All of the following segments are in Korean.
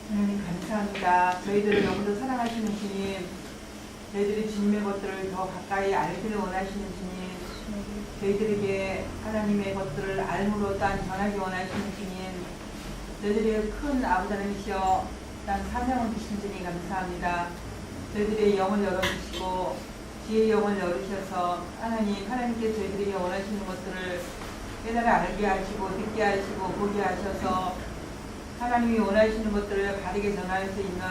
하나님 감사합니다. 저희들을 너무도 사랑하시는 주님, 저희들이 주님의 것들을 더 가까이 알기를 원하시는 주님, 저희들에게 하나님의 것들을 알므로 땅 전하기 원하시는 주님, 저희들의 큰 아버지 하나님이시여 땅 사명을 주신 주님 감사합니다. 저희들의 영을 열어주시고 지혜의 영을 열으셔서 하나님께 저희들에게 원하시는 것들을 깨달아 알게 하시고 듣게 하시고 보게 하셔서 하나님이 원하시는 것들을 바르게 전할 수 있는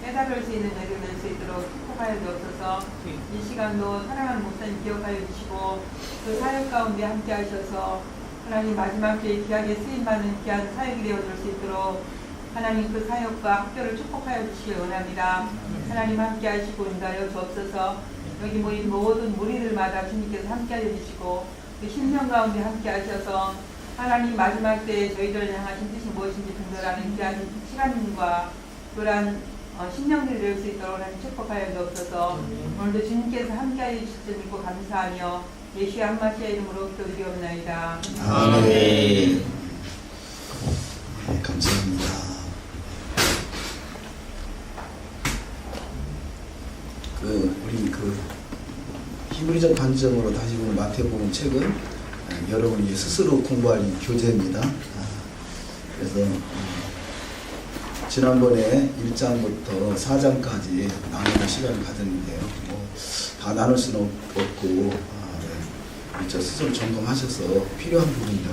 깨달을 수 있는 저희들 될 수 있도록 축복하여 주옵소서. 이 시간도 사랑하는 목사님 기억하여 주시고 그 사역 가운데 함께 하셔서 하나님 마지막 때에 귀하게 쓰임받는 귀한 사역이 되어줄 수 있도록 하나님 그 사역과 학교를 축복하여 주시기 원합니다. 하나님 함께 하시고 인도하여 주옵소서. 여기 모인 모든 무리들마다 주님께서 함께 하여 주시고 그 심령 가운데 함께 하셔서 하나님 마지막 때에 저희들을 향하신 뜻이 무엇인지 분별하는 귀한 시간과 그러한 신령들이 될 수 있도록 하나님 축복하여 주옵소서. 오늘도 주님께서 함께하여 주실 줄 믿고 감사하며 예수의 한마시아 이름으로 기도드리옵나이다. 아멘. 네, 감사합니다. 우리 히브리적 관점으로 다시 보는 마태복음 책은 여러분이 스스로 공부할 교재입니다. 그래서 지난번에 1장부터 4장까지 나누는 시간을 가졌는데요. 다 나눌 수는 없고 저 스스로 점검하셔서 필요한 부분들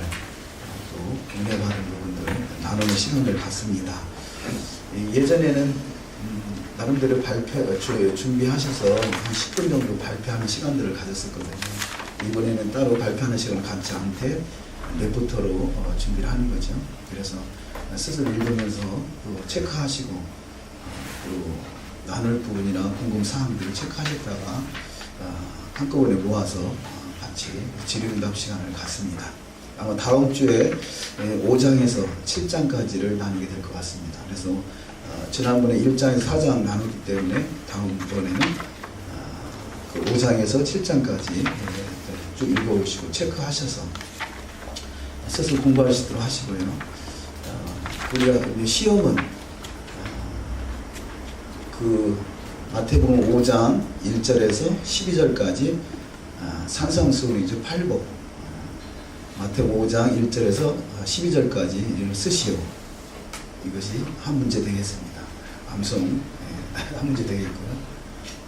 또 은혜받은 부분들을 나누는 시간을 갖습니다. 예전에는 나름대로 준비하셔서 한 10분 정도 발표하는 시간들을 가졌었거든요. 이번에는 따로 발표하는 시간을 갖지 않되 레포터로 준비를 하는 거죠. 그래서 스스로 읽으면서 또 체크하시고 또 나눌 부분이나 궁금사항들을 체크하셨다가 한꺼번에 모아서 같이 질의응답 시간을 갖습니다. 아마 다음 주에 5장에서 7장까지를 나누게 될 것 같습니다. 그래서 지난번에 1장에서 4장 나누기 때문에 다음번에는 그 5장에서 7장까지 쭉 읽어오시고 체크하셔서 스스로 공부하시도록 하시고요. 우리가 시험은 그 마태복음 5장 1절에서 12절까지 산상수훈이죠. 8복 마태복음 5장 1절에서 12절까지 쓰시오. 이것이 한 문제 되겠습니다. 암송 한 문제 되겠고요.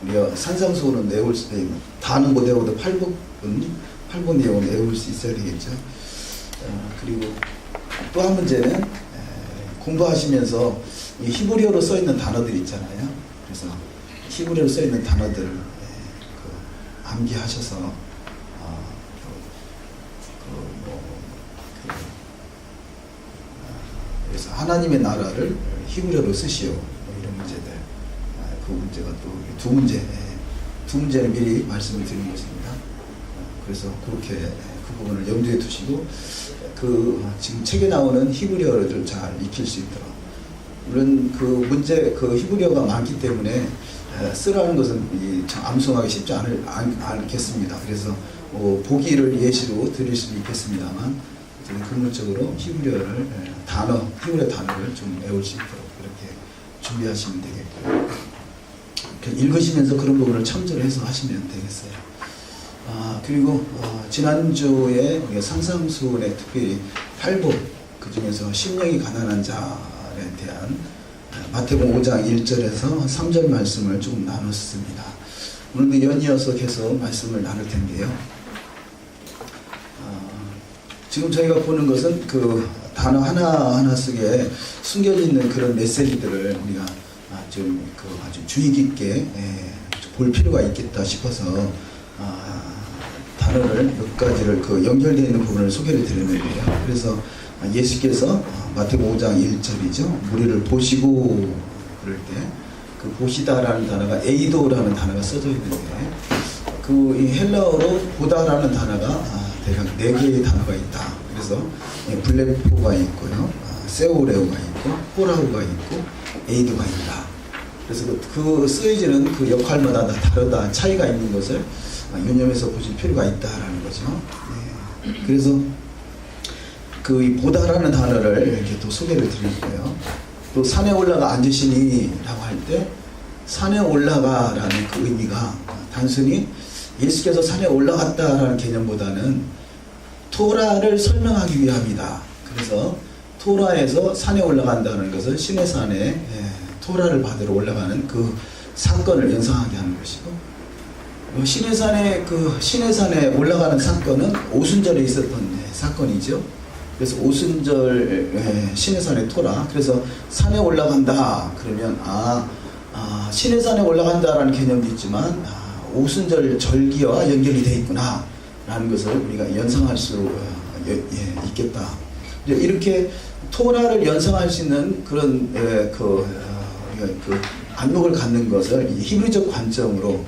우리가 산상수훈은 외울 수 있는 다는 못 외워도 8복 내용은 외울 수 있어야 되겠죠. 그리고 또 한 문제는 공부하시면서 이 히브리어로 써 있는 단어들 있잖아요. 그래서 히브리어로 써 있는 단어들을 암기하셔서 그래서 하나님의 나라를 히브리어로 쓰시오. 이런 문제들. 그 문제가 또 두 문제는 미리 말씀을 드린 것입니다. 그래서 그렇게 그 부분을 염두에 두시고 지금 책에 나오는 히브리어를 잘 익힐 수 있도록. 물론 그 히브리어가 많기 때문에 쓰라는 것은 암송하기 쉽지 않겠습니다. 그래서 보기를 예시로 드릴 수도 있겠습니다만 근본적으로 히브리어 단어를 좀 외울 수 있도록 그렇게 준비하시면 되겠고요. 읽으시면서 그런 부분을 참조해서 하시면 되겠어요. 그리고 지난주에 산상수훈에 특별히 8복 그 중에서 심령이 가난한 자에 대한 마태복음 5장 1절에서 3절 말씀을 조금 나눴습니다. 오늘도 연이어서 계속 말씀을 나눌 텐데요. 지금 저희가 보는 것은 그 단어 하나하나 속에 숨겨져 있는 그런 메시지들을 우리가 좀 아주 주의 깊게 볼 필요가 있겠다 싶어서 단어를 몇 가지를 연결되어 있는 부분을 소개를 드렸는데요. 그래서 예수께서 마태복음 5장 1절이죠. 무리를 보시고 그럴 때 그 보시다라는 단어가 에이도라는 단어가 써져 있는데 이 헬라어로 보다라는 단어가 대략 4개의 단어가 있다. 그래서 블레포가 있고요, 세오레오가 있고, 호라우가 있고, 에이도가 있다. 그래서 그 쓰여지는 그 역할마다 다 다르다, 차이가 있는 것을 유념해서 보실 필요가 있다라는 거죠. 그래서 이 보다라는 단어를 이렇게 또 소개를 드릴 거예요. 또 산에 올라가 앉으시니라고 할 때 산에 올라가라는 그 의미가 단순히 예수께서 산에 올라갔다라는 개념보다는 토라를 설명하기 위함이다. 그래서 토라에서 산에 올라간다는 것은 신의 산에 토라를 받으러 올라가는 그 사건을 연상하게 하는 것이고, 신의 산에 올라가는 사건은 오순절에 있었던 사건이죠. 그래서 오순절 신의 산의 토라. 그래서 산에 올라간다 그러면 신의 산에 올라간다라는 개념도 있지만 오순절 절기와 연결이 되어 있구나 라는 것을 우리가 연상할 수 있겠다. 이렇게 토라를 연상할 수 있는 그런 우리가 안목을 갖는 것을 히브리적 관점으로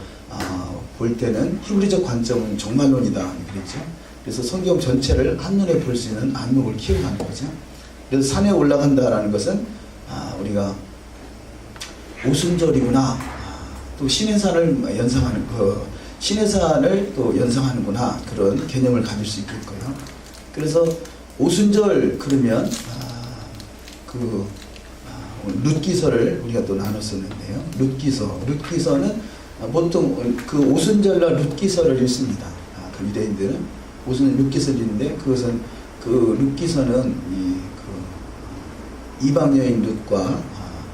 볼 때는 히브리적 관점은 종말론이다 그랬죠. 그래서 성경 전체를 한눈에 볼 수 있는 안목을 키워가는 거죠. 그래서 산에 올라간다라는 것은 우리가 오순절이구나, 또 신의 산을 연상하는 신의 산을 또 연상하는구나, 그런 개념을 가질 수 있겠고요. 그래서 오순절 그러면 룻기서를 우리가 또 나눴었는데요. 룻기서는 보통 그 오순절날 룻기서를 읽습니다. 그 유대인들은 오순절 룻기서를 읽는데, 그것은 그 룻기서는 이방 여인 룻과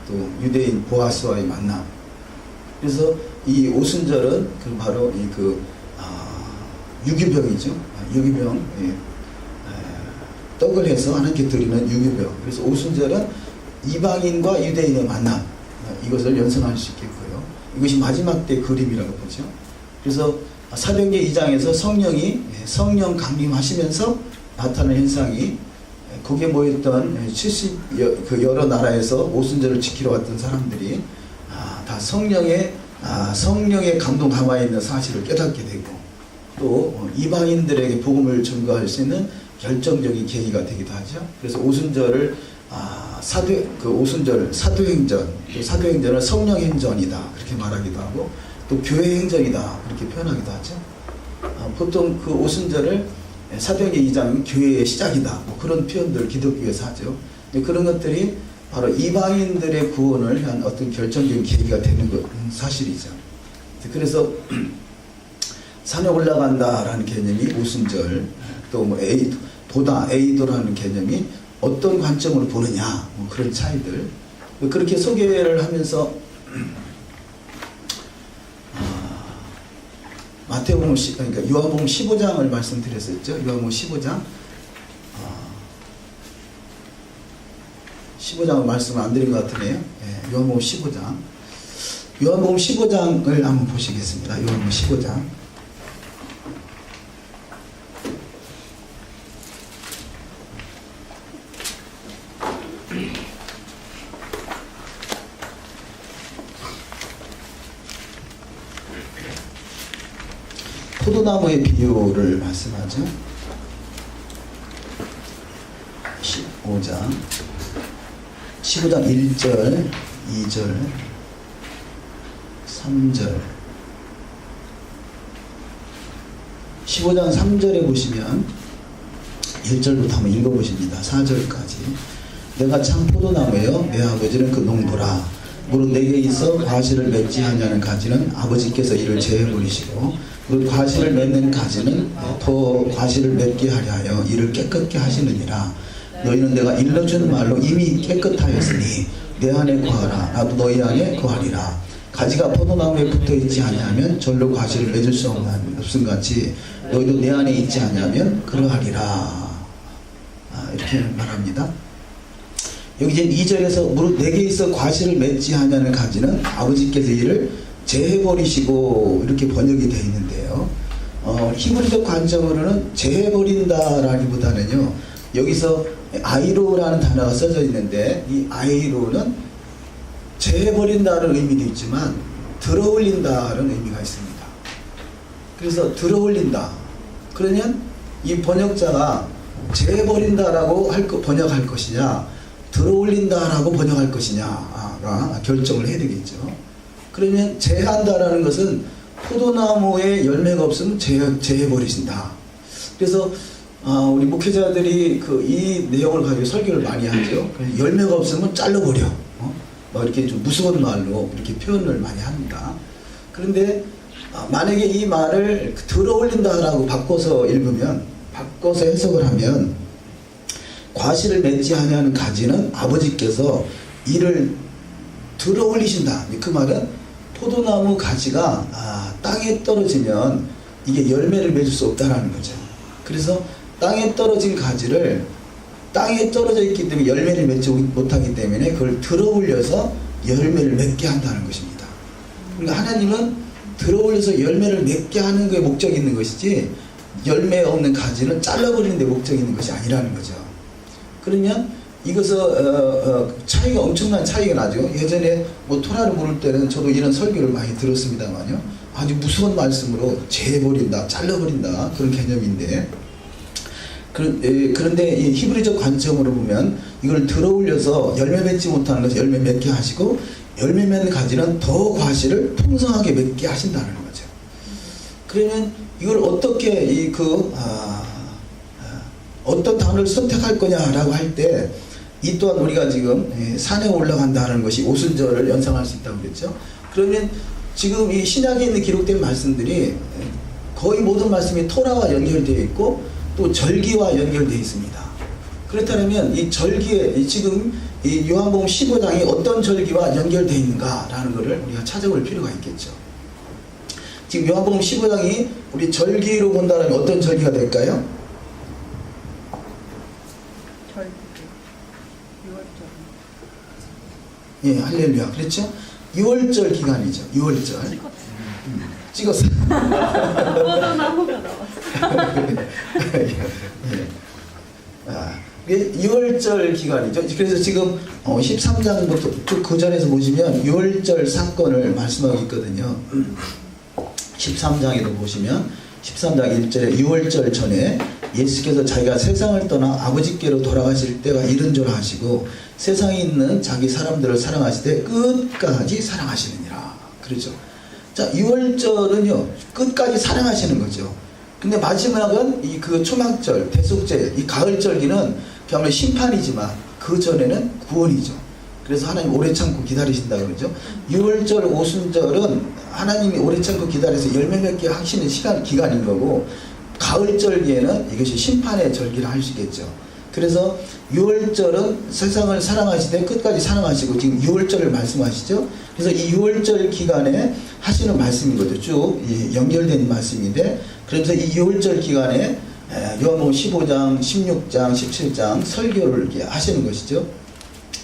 또 유대인 보아스와의 만남. 그래서 이 오순절은 바로 유기병이죠. 유기병, 떡을 해서 하나님께 드리는 유기병. 그래서 오순절은 이방인과 유대인의 만남, 이것을 연상할 수 있겠고요. 이것이 마지막 때 그림이라고 보죠. 그래서 사도행전 2장에서 성령 강림하시면서 나타나는 현상이, 거기에 모였던 여러 나라에서 오순절을 지키러 왔던 사람들이 다 성령의 감동 가만히 있는 사실을 깨닫게 되고, 또 이방인들에게 복음을 전가할 수 있는 결정적인 계기가 되기도 하죠. 그래서 오순절을 오순절 사도행전을 성령행전이다 그렇게 말하기도 하고, 또 교회행전이다 그렇게 표현하기도 하죠. 보통 그 오순절을 사도행전 2장은 교회의 시작이다, 그런 표현들을 기독교에서 하죠. 그런 것들이 바로 이방인들의 구원을 위한 어떤 결정적인 계기가 되는 것 사실이죠. 그래서 산에 올라간다라는 개념이 오순절, 또 에이도라는 개념이 어떤 관점으로 보느냐, 그런 차이들, 그렇게 소개를 하면서 그러니까 요한복음 15장을 말씀드렸었죠. 요한복음 15장을 말씀을 안 드린 것 같으네요. 요한복음 15장을 한번 보시겠습니다. 요한복음 15장. 포도나무의 비유를 말씀하죠. 15장 1절, 2절, 3절. 15장 3절에 보시면 1절부터 한번 읽어보십니다. 4절까지. 내가 참 포도나무예요, 내 아버지는 그 농부라. 무릇 내게 있어 과실을 맺지 아니하는 가지는 아버지께서 이를 제해버리시고, 그 과실을 맺는 가지는 더 과실을 맺게 하려 하여 이를 깨끗게 하시느니라. 너희는 내가 일러준 말로 이미 깨끗하였으니 내 안에 거하라, 나도 너희 안에 거하리라. 가지가 포도나무에 붙어있지 아니하면 절로 과실을 맺을 수 없음 같이 너희도 내 안에 있지 아니하면 그러하리라. 이렇게 말합니다. 여기 이제 2절에서 무릇 내게 있어 과실을 맺지 아니하는 가지는 아버지께서 이를 제해버리시고, 이렇게 번역이 되어 있는데요. 히브리적 관점으로는 제해버린다라기보다는요, 여기서 아이로라는 단어가 써져 있는데, 이 아이로는 제해버린다는 의미도 있지만 들어올린다는 의미가 있습니다. 그래서 들어올린다, 그러면 이 번역자가 제해버린다라고 번역할 것이냐, 들어올린다라고 번역할 것이냐가 결정을 해야 되겠죠. 그러면 제한다라는 것은 포도나무에 열매가 없으면 제해버리신다. 그래서 우리 목회자들이 이 내용을 가지고 설교를 많이 하죠. 열매가 없으면 잘라버려. 뭐 이렇게 좀 무서운 말로 이렇게 표현을 많이 합니다. 그런데 만약에 이 말을 들어올린다라고 바꿔서 읽으면, 바꿔서 해석을 하면, 과실을 맺지 아니하는 가지는 아버지께서 이를 들어올리신다. 그 말은 포도나무 가지가 땅에 떨어지면 이게 열매를 맺을 수 없다라는 거죠. 그래서 땅에 떨어진 가지를, 땅에 떨어져 있기 때문에 열매를 맺지 못하기 때문에 그걸 들어올려서 열매를 맺게 한다는 것입니다. 그러니까 하나님은 들어올려서 열매를 맺게 하는 게 목적이 있는 것이지, 열매 없는 가지는 잘라버리는 데 목적이 있는 것이 아니라는 거죠. 그러면 이것은 차이가, 엄청난 차이가 나죠. 예전에 뭐 토라를 부를 때는 저도 이런 설교를 많이 들었습니다만요, 아주 무서운 말씀으로 재버린다, 잘라버린다, 그런 개념인데, 그런데 이 히브리적 관점으로 보면 이걸 들어올려서 열매 맺지 못하는 것을 열매 맺게 하시고, 열매 맺는 가지는 더 과실을 풍성하게 맺게 하신다는 거죠. 그러면 이걸 어떻게 어떤 단어를 선택할 거냐라고 할 때, 이 또한 우리가 지금 산에 올라간다는 것이 오순절을 연상할 수 있다고 그랬죠. 그러면 지금 이 신약에 있는 기록된 말씀들이 거의 모든 말씀이 토라와 연결되어 있고 또 절기와 연결되어 있습니다. 그렇다면 이 절기에, 지금 이 요한복음 15장이 어떤 절기와 연결되어 있는가라는 것을 우리가 찾아볼 필요가 있겠죠. 지금 요한복음 15장이 우리 절기로 본다면 어떤 절기가 될까요? 절기, 6월절. 예, 할렐루야. 그렇죠? 6월절 기간이죠. 6월절. 찍었어요. 포도나무가 나왔어. 예. 6월절 기간이죠. 그래서 지금 13장부터 쭉 그 전에서 보시면 6월절 사건을 말씀하고 있거든요. 13장에도 보시면 13장 1절에 6월절 전에 예수께서 자기가 세상을 떠나 아버지께로 돌아가실 때가 이른 줄 아시고 세상에 있는 자기 사람들을 사랑하시되 끝까지 사랑하시느니라. 그렇죠. 자, 6월절은요, 끝까지 사랑하시는 거죠. 근데 마지막은 이 초막절, 대속제, 이 가을절기는 그야말로 심판이지만 그 전에는 구원이죠. 그래서 하나님 오래 참고 기다리신다고 그러죠. 6월절, 오순절은 하나님이 오래 참고 기다려서 열매 맺게 하시는 기간인 거고, 가을절기에는 이것이 심판의 절기를 하시겠죠. 그래서 6월절은 세상을 사랑하시되 끝까지 사랑하시고, 지금 6월절을 말씀하시죠. 그래서 이 6월절 기간에 하시는 말씀이거든요. 쭉 연결된 말씀인데, 그래서 이 6월절 기간에 요한복음 15장, 16장, 17장 설교를 이렇게 하시는 것이죠.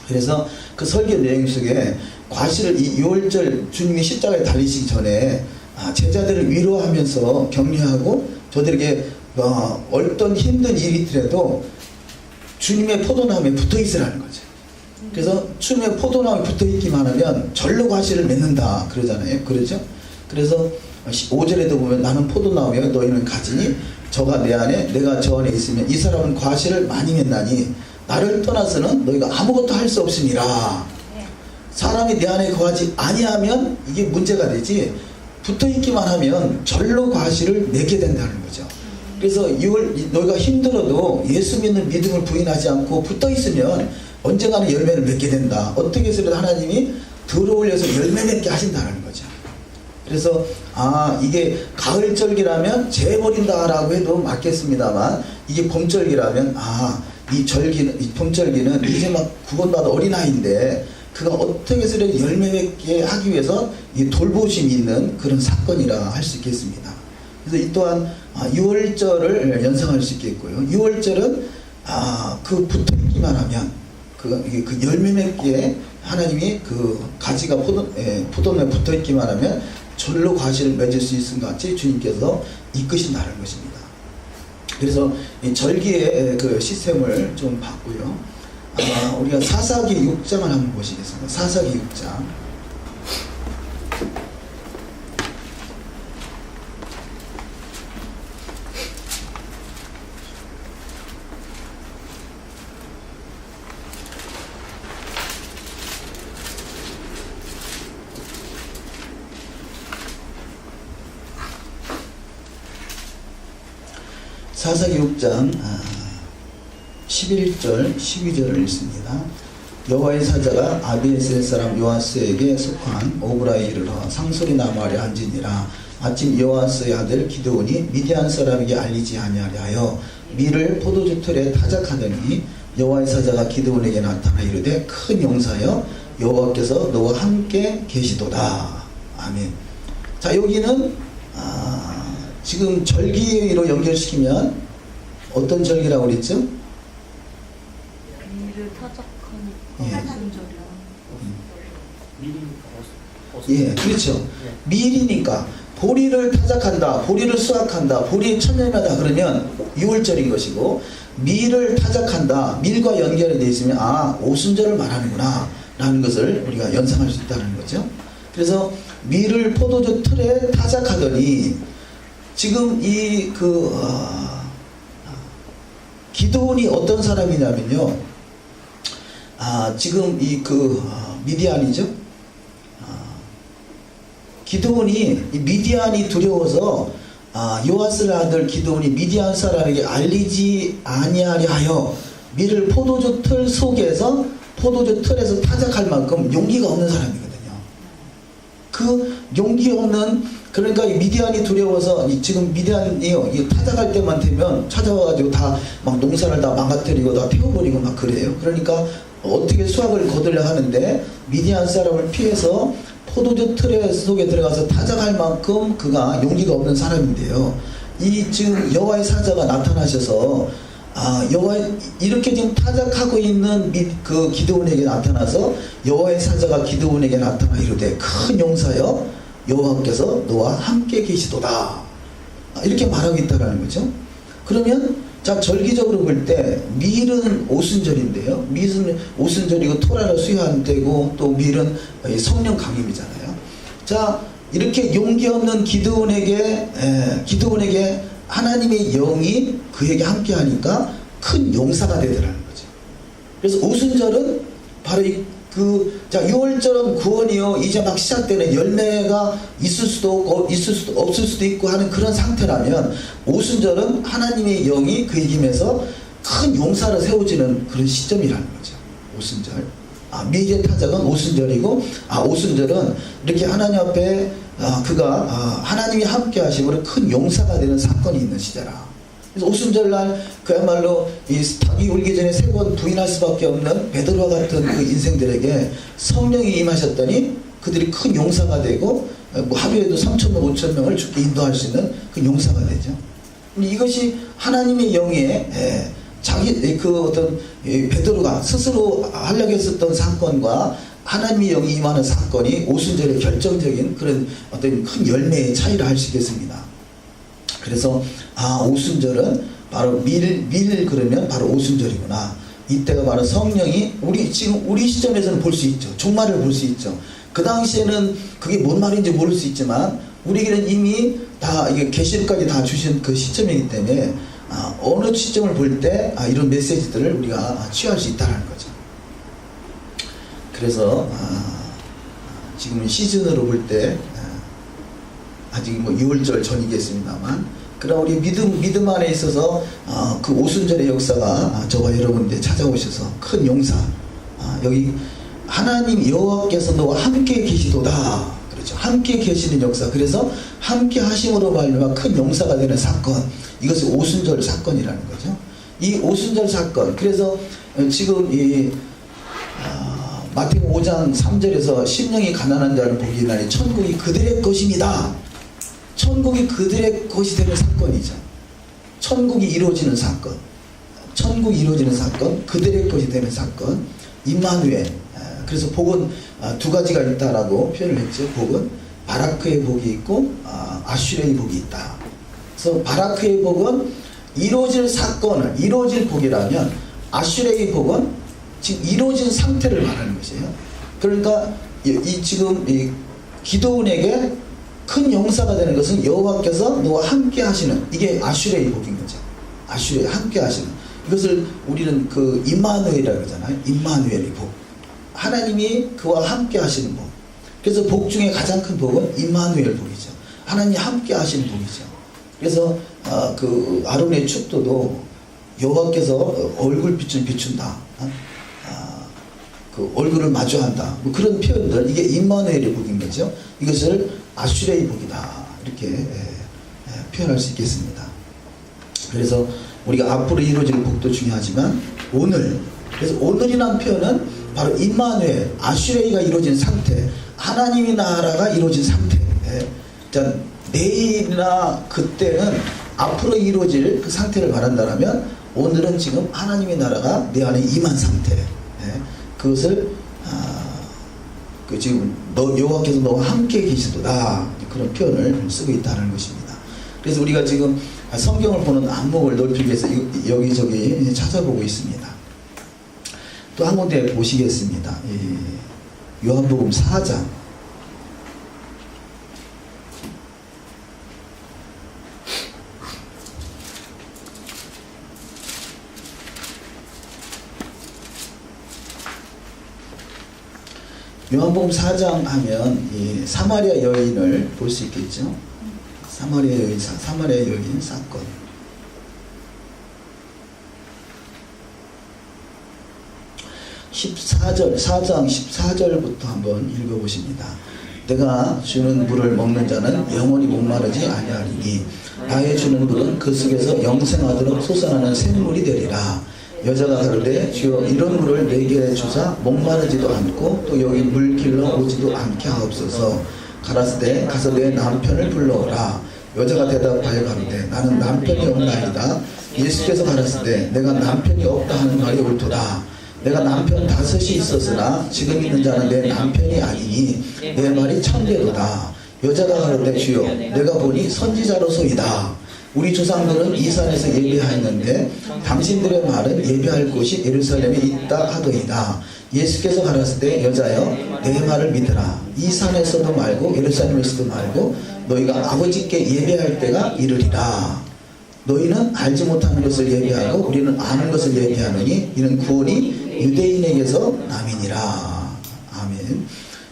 그래서 그 설교 내용 속에 과실을, 이 6월절 주님이 십자가에 달리시기 전에 제자들을 위로하면서 격려하고, 저들에게 어떤 힘든 일이 있더라도 주님의 포도나무에 붙어 있으라는 거죠. 그래서 주님의 포도나무에 붙어 있기만 하면 절로 과실을 맺는다 그러잖아요. 그렇죠? 그래서 5절에도 보면 나는 포도나무여 너희는 가지니 저가 내 안에 내가 저 안에 있으면 이 사람은 과실을 많이 맺나니 나를 떠나서는 너희가 아무것도 할 수 없음이라. 사람이 내 안에 거하지 아니하면 이게 문제가 되지, 붙어있기만 하면 절로 과실을 맺게 된다는 거죠. 그래서 너희가 힘들어도 예수 믿는 믿음을 부인하지 않고 붙어있으면 언젠가는 열매를 맺게 된다. 어떻게 해서든 하나님이 들어올려서 열매 맺게 하신다는 거죠. 그래서 이게 가을절기라면 재버린다라고 해도 맞겠습니다만, 이게 봄절기라면 이 봄절기는 이제 막 구원받은 어린아이인데 그가 어떻게 해서든 열매 맺게 하기 위해서 이 돌보심이 있는 그런 사건이라 할 수 있겠습니다. 그래서 이 또한 6월절을 연상할 수 있겠고요. 6월절은 그 붙어있기만 하면 그 열매 맺기에 하나님이 그 가지가 포도나무에 붙어있기만 하면 절로 과실을 맺을 수 있음 같이 주님께서 이끄신다는 것입니다. 그래서 이 절기의 그 시스템을 좀 봤고요. 우리가 사사기 6장을 한번 보시겠습니다. 사사기 6장. 사사기 6장 11절 12절을 읽습니다. 여호와의 사자가 아비에셀 사람 요아스에게 속한 오브라에 이르러 상소리 나무아래 앉으니라. 아침 요아스의 아들 기드온이 미디안 사람에게 알리지 아니하려 하여 밀을 포도주 틀에 타작하더니 여호와의 사자가 기드온에게 나타나 이르되 큰 용사여 여호와께서 너와 함께 계시도다. 아멘. 자, 여기는 지금 절기로 연결시키면 어떤 절기라고 그랬죠? 비를 타작하는 예. 무슨 절이야? 예, 그렇죠. 밀이니까 보리를 타작한다, 보리를 수확한다, 보리의 천년이다 그러면 6월절인 것이고, 밀을 타작한다, 밀과 연결이 되어 있으면 오순절을 말하는구나 라는 것을 우리가 연상할 수 있다는 거죠. 그래서 밀을 포도주 틀에 타작하더니 지금 기드온이 어떤 사람이냐면요, 지금 미디안이죠. 기드온이 미디안이 두려워서 요아스의 아들 기드온이 미디안 사람에게 알리지 아니하려 하여 밀을 포도주 틀 속에서 포도주 틀에서 타작할 만큼 용기가 없는 사람이거든요. 그 용기 없는, 그러니까 미디안이 두려워서 지금 미디안이 타작할 때만 되면 찾아와가지고 다 막 농사를 다 망가뜨리고 다 태워버리고 막 그래요. 그러니까 어떻게 수확을 거두려 하는데 미디안 사람을 피해서 포도주 틀에 속에 들어가서 타작할 만큼 그가 용기가 없는 사람인데요. 이 지금 여호와의 사자가 나타나셔서 이렇게 지금 타작하고 있는 그 기드온에게 나타나서 여호와의 사자가 기드온에게 나타나 이르되 큰 용사여 여호와께서 너와 함께 계시도다. 이렇게 말하고 있다는 거죠. 그러면 자, 절기적으로 볼 때 밀은 오순절인데요. 밀은 오순절이고 토라를 수여한 때고 또 밀은 성령 강림이잖아요. 자, 이렇게 용기 없는 기드온에게 하나님의 영이 그에게 함께 하니까 큰 용사가 되더라는 거죠. 그래서 오순절은 바로 6월절은 구원이요, 이제 막 시작되는 열매가 있을 수도 없을 수도 있고 하는 그런 상태라면, 오순절은 하나님의 영이 그에게 임해서 큰 용사를 세워지는 그런 시점이라는 거죠. 오순절. 미디의 타작은 오순절이고, 오순절은 이렇게 하나님 앞에 그가 하나님이 함께 하심으로 큰 용사가 되는 사건이 있는 시대라. 그래서 오순절날 그야말로 이 닭이 울기 전에 3번 부인할 수밖에 없는 베드로와 같은 그 인생들에게 성령이 임하셨더니 그들이 큰 용사가 되고, 하루에도 3,000명 5,000명을 죽게 인도할 수 있는 그 용사가 되죠. 이것이 하나님의 영에 자기 베드로가 스스로 하려고 했었던 사건과 하나님의 영이 임하는 사건이 오순절의 결정적인 그런 어떤 큰 열매의 차이를 할 수 있겠습니다. 그래서 오순절은 바로 그러면 바로 오순절이구나. 이때가 바로 성령이 지금 우리 시점에서는 볼 수 있죠. 종말을 볼 수 있죠. 그 당시에는 그게 뭔 말인지 모를 수 있지만 우리에게는 이미 다 이게 계시록까지 다 주신 그 시점이기 때문에 어느 시점을 볼 때 이런 메시지들을 우리가 취할 수 있다는 거죠. 그래서 지금 시즌으로 볼 때 아직 6월절 전이겠습니다만, 그러나 우리 믿음 안에 있어서 그 오순절의 역사가 저와 여러분들 찾아오셔서 큰 용사, 여기 하나님 여호와께서 너와 함께 계시도다. 그렇죠. 함께 계시는 역사. 그래서 함께 하심으로 말미암아 큰 용사가 되는 사건. 이것이 오순절 사건이라는 거죠. 이 오순절 사건. 그래서 지금 이 마태복음 5장 3절에서 심령이 가난한 자를 복이 나니 천국이 그들의 것입니다. 천국이 그들의 것이 되는 사건이죠. 천국이 이루어지는 사건. 천국이 이루어지는 사건, 그들의 것이 되는 사건. 임마누엘. 그래서 복은 두 가지가 있다라고 표현을 했죠. 복은 바라크의 복이 있고 아슈레의 복이 있다. 그래서 바라크의 복은 이루어질 사건을, 이루어질 복이라면, 아슈레의 복은 지금 이루어진 상태를 말하는 것이에요. 그러니까 지금 기드온에게 큰 용사가 되는 것은 여호와께서 너와 함께 하시는, 이게 아슈레의 복인 거죠. 아슈레 함께 하시는, 이것을 우리는 그 임마누엘이라고 하잖아요. 임마누엘의 복. 하나님이 그와 함께 하시는 복. 그래서 복 중에 가장 큰 복은 임마누엘 복이죠. 하나님이 함께 하시는 복이죠. 그래서 그 아론의 축도도 여호와께서 얼굴빛을 비춘다. 그 얼굴을 마주한다. 뭐 그런 표현들, 이게 임마누엘의 복인 거죠. 이것을 아슈레의 복이다. 이렇게 표현할 수 있겠습니다. 그래서 우리가 앞으로 이루어질 복도 중요하지만 오늘, 그래서 오늘이라는 표현은 바로 임마누엘, 아슈레이가 이루어진 상태, 하나님의 나라가 이루어진 상태. 자, 내일이나 그때는 앞으로 이루어질 그 상태를 말한다면 오늘은 지금 하나님의 나라가 내 안에 임한 상태. 그것을 그 지금 여호와께서 너와 함께 계시도다, 그런 표현을 쓰고 있다는 것입니다. 그래서 우리가 지금 성경을 보는 안목을 넓히기 위해서 여기저기 찾아보고 있습니다. 또 한 군데 보시겠습니다. 요한복음 4장. 요한복음 4장 하면 이 사마리아 여인을 볼 수 있겠죠. 사마리아 여인 사건. 4장 14절부터 한번 읽어보십니다. 내가 주는 물을 먹는 자는 영원히 목마르지 아니하리니 나의 주는 물은 그 속에서 영생하도록 솟아나는 샘물이 되리라. 여자가 가로되 주여 이런 물을 내게 주사 목마르지도 않고 또 여기 물 길러 오지도 않게 하옵소서. 가라사대 가서 내 남편을 불러오라. 여자가 대답하여 가로되 나는 남편이 없나이다. 예수께서 가라사대 내가 남편이 없다 하는 말이 옳도다. 내가 남편 5이 있었으나 지금 있는 자는 내 남편이 아니니 내 말이 참되도다. 여자가 가로되 주여 내가 보니 선지자로소이다. 우리 조상들은 이 산에서 예배하였는데 당신들의 말은 예배할 곳이 예루살렘에 있다 하더이다. 예수께서 가라사대 여자여 내 말을 믿으라. 이 산에서도 말고 예루살렘에서도 말고 너희가 아버지께 예배할 때가 이르리라. 너희는 알지 못하는 것을 예배하고 우리는 아는 것을 예배하노니 이는 구원이 유대인에게서 남이니라. 아멘.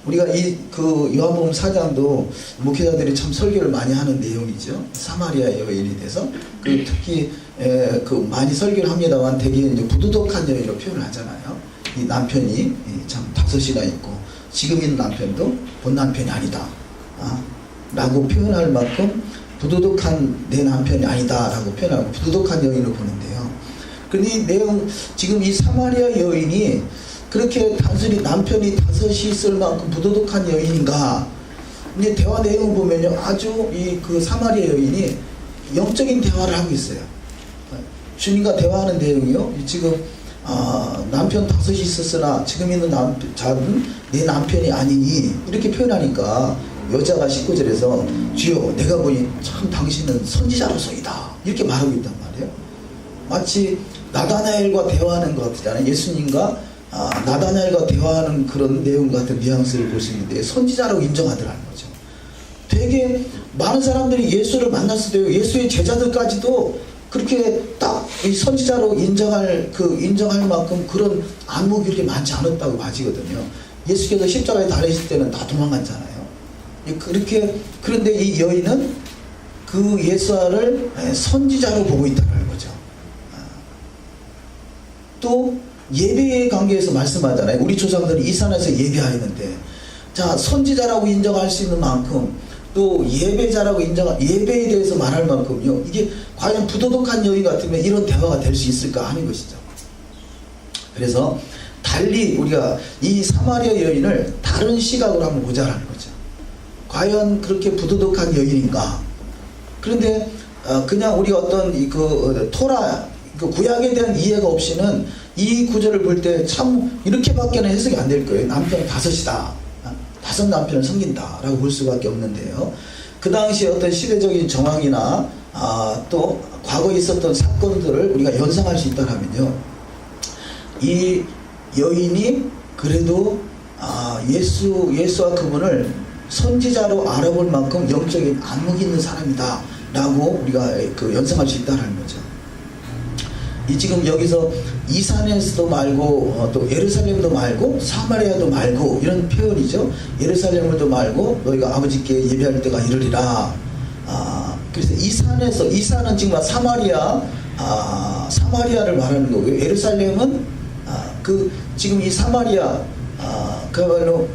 우리가 그 요한복음 4장도 목회자들이 참 설교를 많이 하는 내용이죠. 사마리아 여인에 대해서 그 특히 그 많이 설교를 합니다만 되게 이제 부도덕한 여인으로 표현을 하잖아요. 이 남편이 참 5이나 있고 지금 있는 남편도 본 남편이 아니다. 라고 표현할 만큼 부도덕한 내 남편이 아니다 라고 표현하고 부도덕한 여인을 보는데요. 그런데 이 내용, 지금 이 사마리아 여인이 그렇게 단순히 남편이 5이 있을 만큼 부도덕한 여인인가? 이제 대화 내용을 보면요, 아주 그 사마리아 여인이 영적인 대화를 하고 있어요. 주님과 대화하는 내용이요. 지금 남편 5이 있었으나 지금 있는 자는 내 남편이 아니니 이렇게 표현하니까 여자가 19절에서 주여 내가 보니 참 당신은 선지자로서이다 이렇게 말하고 있단 말이에요. 마치 나다나엘과 대화하는 것 같잖아요. 예수님과 나다나엘과 대화하는 그런 내용 같은 뉘앙스를 볼 수 있는데 선지자라고 인정하더라는 거죠. 되게 많은 사람들이 예수를 만났을 때 예수의 제자들까지도 그렇게 딱 이 선지자로 인정할 만큼 그런 안목이 그렇게 많지 않았다고 봐지거든요. 예수께서 십자가에 달리실 때는 다 도망갔잖아요. 그런데 이 여인은 그 예수를 선지자로 보고 있다는 거죠. 또 예배의 관계에서 말씀하잖아요. 우리 조상들이 이 산에서 예배하였는데, 자, 선지자라고 인정할 수 있는 만큼 또 예배자라고 예배에 대해서 말할 만큼요, 이게 과연 부도덕한 여인 같으면 이런 대화가 될 수 있을까 하는 것이죠. 그래서 달리 우리가 이 사마리아 여인을 다른 시각으로 한번 보자라는 거죠. 과연 그렇게 부도덕한 여인인가? 그런데 그냥 우리가 어떤 토라, 구약에 대한 이해가 없이는 이 구절을 볼 때 참 이렇게밖에는 해석이 안 될 거예요. 남편 5이다. 5 남편을 섬긴다 라고 볼 수밖에 없는데요. 그 당시에 어떤 시대적인 정황이나 또 과거에 있었던 사건들을 우리가 연상할 수 있다면요, 이 여인이 그래도 예수와 그분을 선지자로 알아볼 만큼 영적인 안목이 있는 사람이다 라고 우리가 연상할 수 있다는 거죠. 지금 여기서 이 산에서도 말고 또 예루살렘도 말고 사마리아도 말고 이런 표현이죠. 예루살렘도 말고 너희가 아버지께 예배할 때가 이르리라. 그래서 이 산은 지금 사마리아를 말하는 거고요. 예루살렘은 지금 이 사마리아 그야말로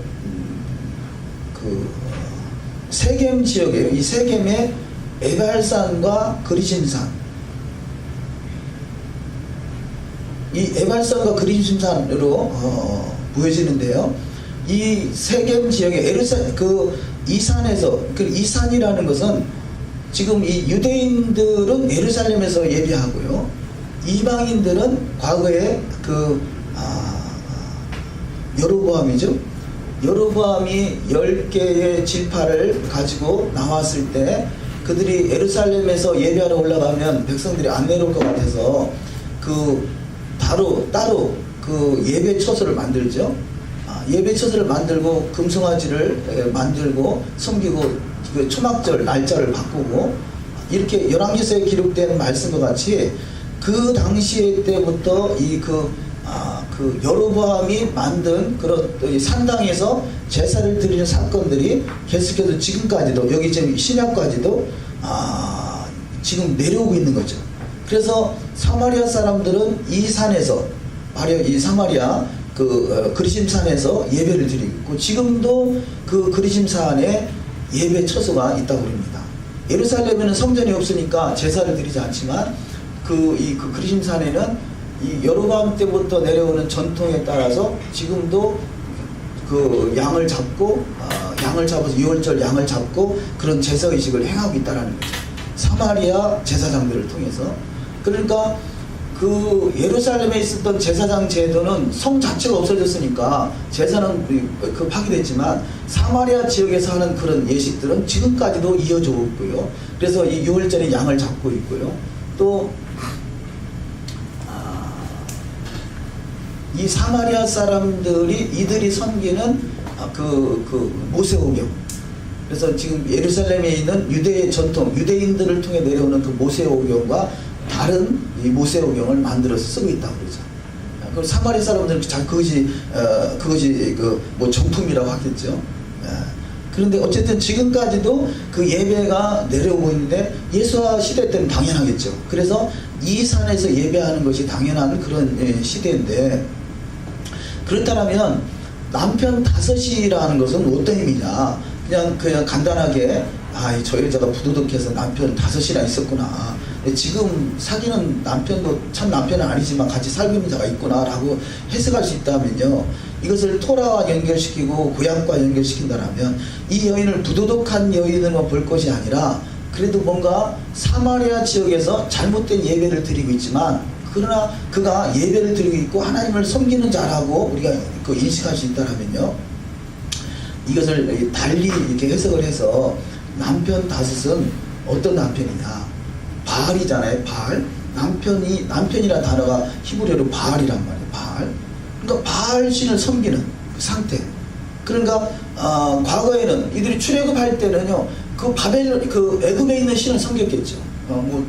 세겜 지역이에요. 이 세겜의 에발산과 그리심산, 이 에발산과 그리심산으로 보여지는데요. 이 세겜 지역의 이 산에서 이 산이라는 것은 지금 이 유대인들은 예루살렘에서 예배하고요. 이방인들은 과거에 여로보암이죠. 여로보암이 10개의 지파를 가지고 나왔을 때 그들이 예루살렘에서 예배하러 올라가면 백성들이 안 내려올 것 같아서 따로 예배 처소를 만들죠. 예배 처소를 만들고 금송아지를 만들고 섬기고 초막절 날짜를 바꾸고 이렇게 열왕기서에 기록된 말씀과 같이 그 당시에 때부터 여로보암이 만든 그런 산당에서 제사를 드리는 사건들이 계속해서 지금까지도 여기 지금 신약까지도 지금 내려오고 있는 거죠. 그래서 사마리아 사람들은 이 산에서 이 사마리아 그리심산에서 예배를 드리고 있고 지금도 그 그리심산에 예배 처소가 있다고 합니다. 예루살렘에는 성전이 없으니까 제사를 드리지 않지만 그리심산에는 이 여로보암 때부터 내려오는 전통에 따라서 지금도 양을 잡아서 유월절 양을 잡고 그런 제사 의식을 행하고 있다라는 거죠. 사마리아 제사장들을 통해서. 그러니까 예루살렘에 있었던 제사장 제도는 성 자체가 없어졌으니까 제사는 파기됐지만 사마리아 지역에서 하는 그런 예식들은 지금까지도 이어지고 있고요. 그래서 이 유월절에 양을 잡고 있고요. 또 이 사마리아 사람들이 이들이 섬기는 모세오경. 그래서 지금 예루살렘에 있는 유대의 전통, 유대인들을 통해 내려오는 그 모세오경과 다른 이 모세오경을 만들어서 쓰고 있다고 그러죠. 그 사마리아 사람들은 그것이 정품이라고 하겠죠. 그런데 어쨌든 지금까지도 그 예배가 내려오고 있는데 예수와 시대 때는 당연하겠죠. 그래서 이 산에서 예배하는 것이 당연한 그런 시대인데, 그렇다면 남편 5이라는 것은 어떤 의미냐? 그냥 간단하게 저 여자가 부도덕해서 남편 5이나 있었구나. 지금 사귀는 남편도 참 남편은 아니지만 같이 살고 있는 자가 있구나라고 해석할 수 있다면요. 이것을 토라와 연결시키고 구약과 연결시킨다면 이 여인을 부도덕한 여인으로 볼 것이 아니라 그래도 뭔가 사마리아 지역에서 잘못된 예배를 드리고 있지만 그러나 그가 예배를 드리고 있고 하나님을 섬기는 자라고 우리가 인식할 수 있다면요. 이것을 달리 이렇게 해석을 해서 남편 5은 어떤 남편이냐? 바알이잖아요. 바알. 남편이라는 단어가 히브리어로 바알이란 말이에요. 바알. 그러니까 바알 신을 섬기는 그 상태. 그러니까 과거에는 이들이 출애굽할 때는요. 애굽에 있는 신을 섬겼겠죠.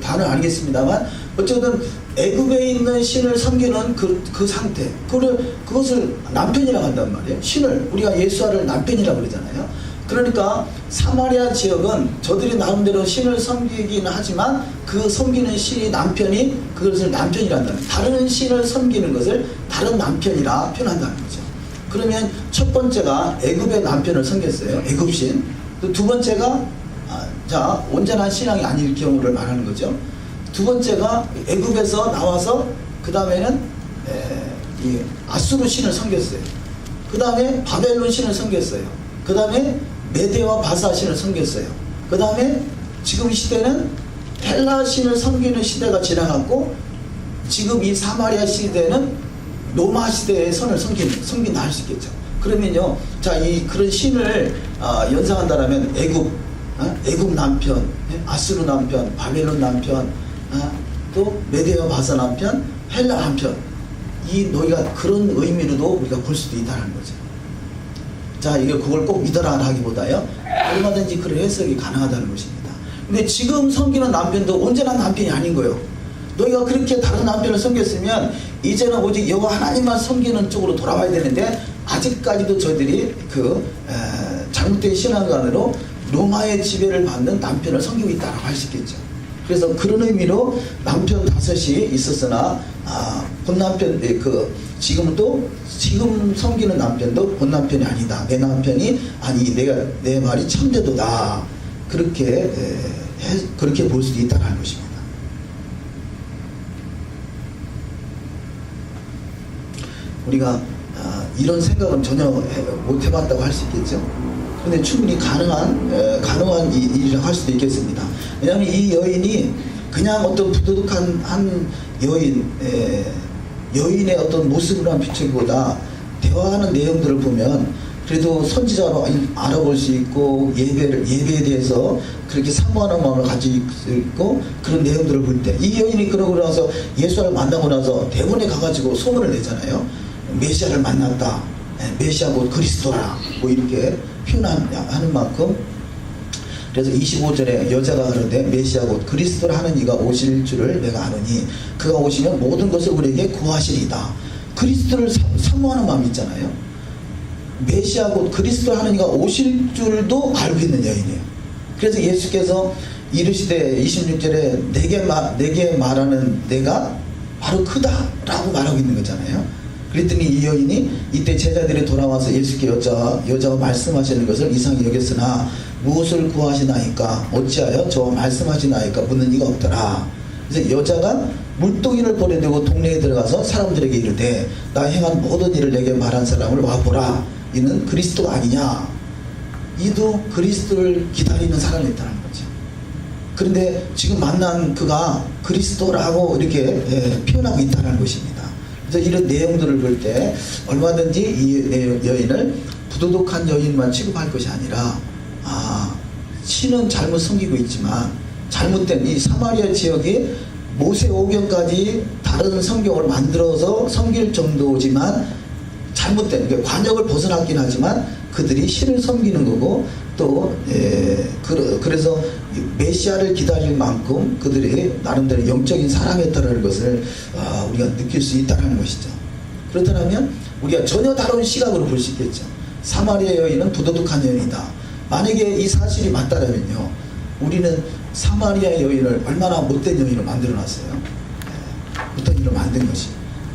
다는 아니겠습니다만 어쨌든 애굽에 있는 신을 섬기는 그 상태. 그것을 남편이라고 한단 말이에요. 신을 우리가 예수와를 남편이라고 그러잖아요. 그러니까 사마리아 지역은 저들이 나름대로 신을 섬기긴 하지만 그 섬기는 신이 남편이 그것을 남편이란다. 다른 신을 섬기는 것을 다른 남편이라 표현한다는 거죠. 그러면 첫 번째가 애굽의 남편을 섬겼어요. 애굽신. 또 두 번째가 온전한 신앙이 아닐 경우를 말하는 거죠. 두 번째가 애굽에서 나와서 그 다음에는 이 아수르 신을 섬겼어요. 그 다음에 바벨론 신을 섬겼어요. 그 다음에 메데와 바사 신을 섬겼어요. 그 다음에 지금 이 시대는 헬라 신을 섬기는 시대가 지나갔고 지금 이 사마리아 시대는 로마 시대의 선을 섬긴다 할 수 있겠죠. 그러면요, 그런 신을 연상한다라면 애굽 남편, 아수르 남편, 바벨론 남편, 또 메데와 바사 남편, 헬라 남편, 너희가 그런 의미로도 우리가 볼 수도 있다는 거죠. 이게 그걸 꼭 믿어라 하기보다요, 얼마든지 그런 해석이 가능하다는 것입니다. 근데 지금 섬기는 남편도 온전한 남편이 아닌 거예요. 너희가 그렇게 다른 남편을 섬겼으면 이제는 오직 여호와 하나님만 섬기는 쪽으로 돌아와야 되는데 아직까지도 저희들이 잘못된 신앙관으로 로마의 지배를 받는 남편을 섬기고 있다라고 할 수 있겠죠. 그래서 그런 의미로 남편 5이 있었으나 본 남편 지금 섬기는 남편도 본 남편이 아니다. 내 남편이 아니 내 말이 참되도다. 그렇게 볼 수도 있다는 것입니다. 우리가 이런 생각은 전혀 못 해봤다고 할 수 있겠죠. 근데 충분히 가능한 일이라고 할 수도 있겠습니다. 왜냐하면 이 여인이 그냥 어떤 부도덕한 한 여인의 어떤 모습으로만 비추기보다 대화하는 내용들을 보면 그래도 선지자로 알아볼 수 있고 예배에 대해서 그렇게 사모하는 마음을 가지고 있고 그런 내용들을 볼 때 이 여인이 그러고 나서 예수를 만나고 나서 대본에 가가지고 소문을 내잖아요. 메시아를 만났다. 메시아 곧 그리스도라. 뭐 이렇게 표현하는 만큼 그래서 25절에 여자가 그러되 메시아 곧 그리스도라 하는 이가 오실 줄을 내가 아노니 그가 오시면 모든 것을 우리에게 구하시리이다. 그리스도를 사모하는 마음이 있잖아요. 메시아 곧 그리스도라 하는 이가 오실 줄도 알고 있는 여인이에요. 그래서 예수께서 이르시되 26절에 내게 말하는 내가 바로 그다라고 말하고 있는 거잖아요. 그랬더니 이 여인이 이때 제자들이 돌아와서 예수께 여자가 말씀하시는 것을 이상히 여겼으나 무엇을 구하시나이까 어찌하여 저와 말씀하시나이까 묻는 이가 없더라. 그래서 여자가 물동이를 버려두고 동네에 들어가서 사람들에게 이르되 나 행한 모든 일을 내게 말한 사람을 와보라. 이는 그리스도가 아니냐. 이도 그리스도를 기다리는 사람이 있다는 거죠. 그런데 지금 만난 그가 그리스도라고 이렇게 표현하고 있다는 것입니다. 그래서 이런 내용들을 볼 때 얼마든지 이 여인을 부도덕한 여인만 취급할 것이 아니라 신은 잘못 섬기고 있지만 잘못된 이 사마리아 지역이 모세오경까지 다른 성경을 만들어서 섬길 정도지만 잘못된 그러니까 관역을 벗어났긴 하지만 그들이 신을 섬기는 거고 또 그래서 메시아를 기다릴 만큼 그들이 나름대로 영적인 사랑했다는 것을 우리가 느낄 수 있다는 것이죠. 그렇다면 우리가 전혀 다른 시각으로 볼 수 있겠죠. 사마리아 여인은 부도덕한 여인이다. 만약에 이 사실이 맞다면요, 우리는 사마리아 여인을 얼마나 못된 여인을 만들어놨어요. 못된 여인을 만든 것이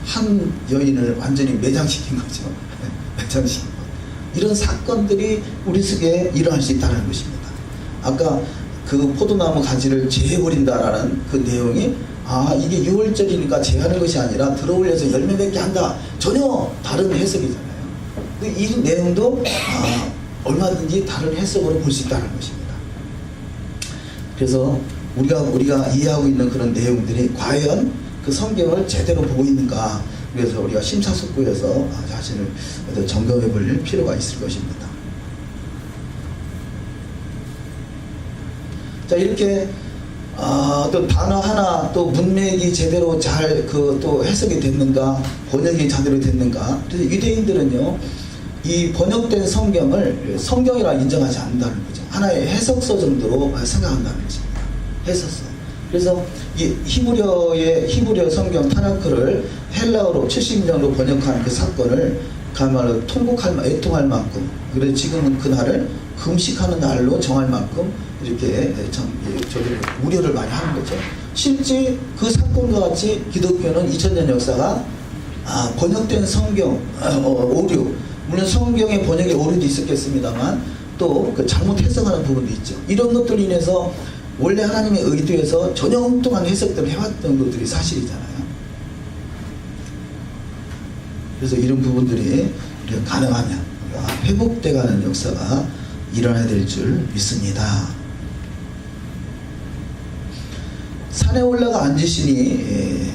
한 여인을 완전히 매장시킨 거죠. 매장시킨 것. 이런 사건들이 우리 속에 일어날 수 있다는 것입니다. 아까 그 포도나무 가지를 제해버린다라는 그 내용이 이게 6월절이니까 제하는 것이 아니라 들어올려서 열매 맺게 한다. 전혀 다른 해석이잖아요. 근데 이 내용도 얼마든지 다른 해석으로 볼 수 있다는 것입니다. 그래서 우리가 이해하고 있는 그런 내용들이 과연 그 성경을 제대로 보고 있는가. 그래서 우리가 심사숙고해서 자신을 점검해 볼 필요가 있을 것입니다. 자, 이렇게 또 단어 하나 또 문맥이 제대로 잘 또 해석이 됐는가, 번역이 제대로 됐는가. 그래서 유대인들은요, 이 번역된 성경을 성경이라 인정하지 않는다는 거죠. 하나의 해석서 정도로 생각한다는 것입니다. 해석서. 그래서 이 히브리어 성경 타나크를 헬라어로 70년으로 번역한 그 사건을 그야말로 애통할 만큼, 그래서 지금은 그날을 금식하는 날로 정할 만큼 이렇게 저들 우려를 많이 하는 거죠. 실제 그 사건과 같이 기독교는 2000년 역사가 번역된 성경 오류, 물론 성경의 번역에 오류도 있었겠습니다만 또 그 잘못 해석하는 부분도 있죠. 이런 것들로 인해서 원래 하나님의 의도에서 전혀 엉뚱한 해석들을 해왔던 것들이 사실이잖아요. 그래서 이런 부분들이 가능하면 회복돼가는 역사가 일어나야 될 줄 믿습니다. 산에 올라가 앉으시니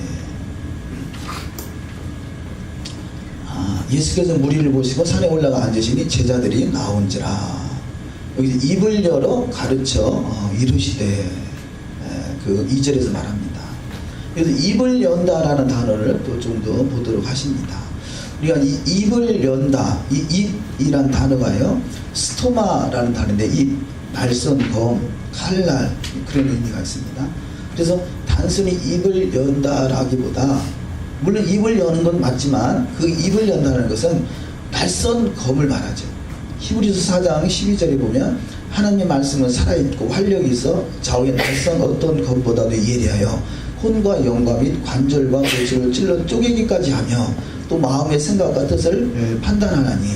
예수께서 무리를 보시고 산에 올라가 앉으시니 제자들이 나온지라. 여기서 입을 열어 가르쳐 이르시되 그 2절에서 말합니다. 그래서 입을 연다라는 단어를 또 좀 더 보도록 하십니다. 우리가 이 입을 연다, 이 입이란 단어가요, 스토마라는 단어인데 입, 날선, 검, 칼날 그런 의미가 있습니다. 그래서 단순히 입을 연다라기보다 물론 입을 여는 건 맞지만 그 입을 연다는 것은 날선 검을 말하죠. 히브리서 4장 12절에 보면 하나님의 말씀은 살아있고 활력이 있어 좌우의 날선 어떤 것보다도 예리하여 혼과 영과 및 관절과 골수를 찔러 쪼개기까지 하며 또 마음의 생각과 뜻을 판단하나니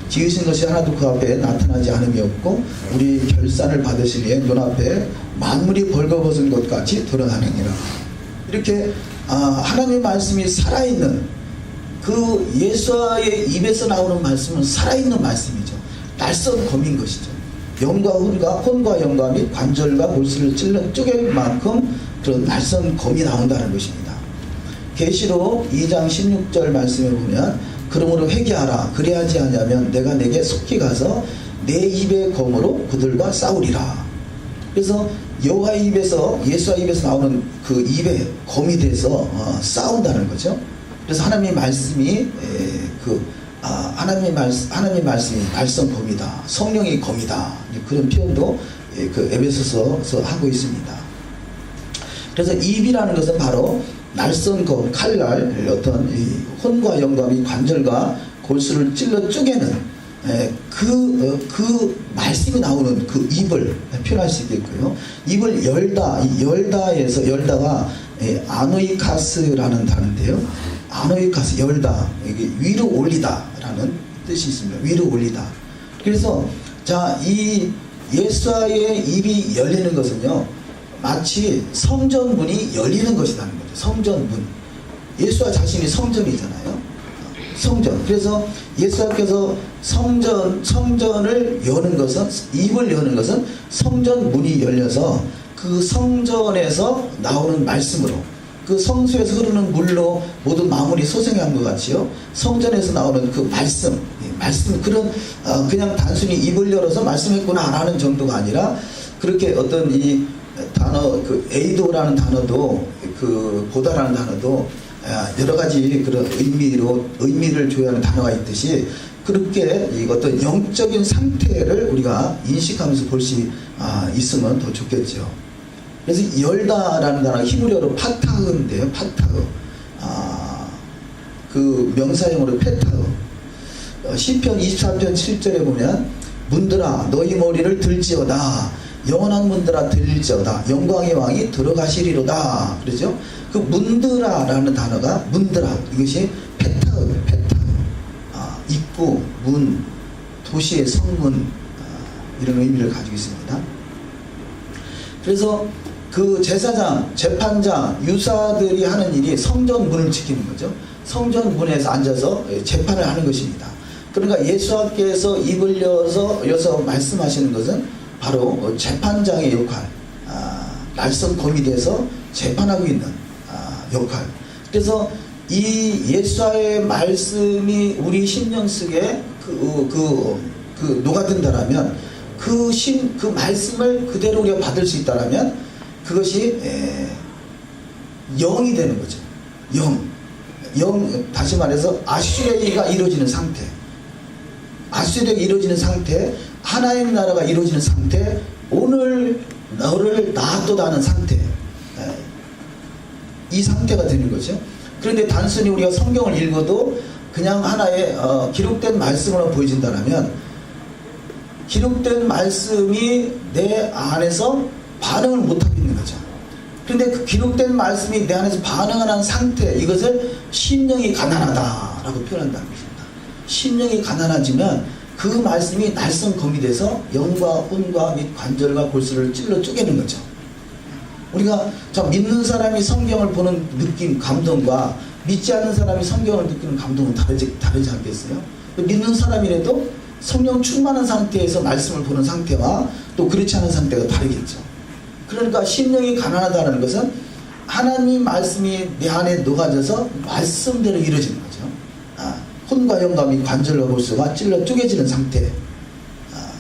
지으신 것이 하나도 그 앞에 나타나지 않음이 없고 우리 결산을 받으시기에 눈앞에 만물이 벌거벗은 것 같이 드러나느니라. 이렇게 하나님의 말씀이 살아있는 그 예수의 입에서 나오는 말씀은 살아있는 말씀이죠. 날선 검인 것이죠. 영과 혼과 영과 및 관절과 골수를 찔러 쪼갤 만큼 그런 날선 검이 나온다는 것입니다. 계시록 2장 16절 말씀에 보면 그러므로 회개하라. 그래야지 하냐면 내가 내게 속히 가서 내 입의 검으로 그들과 싸우리라. 그래서 여호와의 입에서 예수의 입에서 나오는 그 입의 검이 돼서 싸운다는 거죠. 그래서 하나님의 말씀이 하나님의 말씀이 날선 검이다. 성령의 검이다. 그런 표현도 그 에베소서에서 하고 있습니다. 그래서 입이라는 것은 바로 날선 검, 칼날, 어떤 이 혼과 영과 및 관절과 골수를 찔러 쪼개는 그 말씀이 나오는 그 입을 표현할 수 있겠고요. 입을 열다, 이 열다가 아노이카스라는 단어인데요. 아노이카스, 열다, 이게 위로 올리다라는 뜻이 있습니다. 위로 올리다. 그래서 자, 이 예수와의 입이 열리는 것은요, 마치 성전문이 열리는 것이라는 거죠. 성전문. 예수와 자신이 성전이잖아요. 성전. 그래서 예수께서 성전을 여는 것은, 입을 여는 것은 성전문이 열려서 그 성전에서 나오는 말씀으로, 그 성수에서 흐르는 물로 모든 마무리 소생한 것 같이요. 성전에서 나오는 그 말씀, 그런 그냥 단순히 입을 열어서 말씀했구나라는 정도가 아니라, 그렇게 어떤 이 단어, 그 에이도라는 단어도, 그 보다라는 단어도 여러 가지 그런 의미를 조회하는 단어가 있듯이, 그렇게 이 어떤 영적인 상태를 우리가 인식하면서 볼 수 있으면 더 좋겠죠. 그래서 열다라는 단어가 히브리어로 파타흐인데요. 파타흐. 그 명사형으로 페타흐. 시편 23편 7절에 보면 문들아 너희 머리를 들지어다. 영원한 문들아 들릴지어다. 영광의 왕이 들어가시리로다. 그러죠? 그 문드라라는 단어가, 문드라, 이것이 페타흐. 입구, 문, 도시의 성문, 이런 의미를 가지고 있습니다. 그래서 그 제사장, 재판장, 유사들이 하는 일이 성전문을 지키는 거죠. 성전문에서 앉아서 재판을 하는 것입니다. 그러니까 예수께서 입을 여서 말씀하시는 것은 바로 재판장의 역할, 날선 검이 돼서 재판하고 있는 역할. 그래서 이 예수의 말씀이 우리 심령 속에 녹아든다라면, 그 말씀을 그대로 우리가 받을 수 있다라면 그것이 영이 되는 거죠. 다시 말해서 아슈레이가 이루어지는 상태, 아슈레이가 이루어지는 상태, 하나님 나라가 이루어지는 상태, 오늘 너를 놔둬다는 상태, 이 상태가 되는 거죠. 그런데 단순히 우리가 성경을 읽어도 그냥 하나의 기록된 말씀으로 보여진다면, 기록된 말씀이 내 안에서 반응을 못하고 있는 거죠. 그런데 그 기록된 말씀이 내 안에서 반응하는 상태, 이것을 심령이 가난하다라고 표현한다는 것입니다. 심령이 가난하지만 그 말씀이 날선 검이 돼서 영과 혼과 및 관절과 골수를 찔러 쪼개는 거죠. 우리가 믿는 사람이 성경을 보는 느낌, 감동과 믿지 않는 사람이 성경을 느끼는 감동은 다르지 않겠어요? 믿는 사람이라도 성령 충만한 상태에서 말씀을 보는 상태와 또 그렇지 않은 상태가 다르겠죠. 그러니까 심령이 가난하다는 것은 하나님 말씀이 내 안에 녹아져서 말씀대로 이루어지는 거죠. 혼과 영과 및 관절과 골수가 찔러 쪼개지는 상태.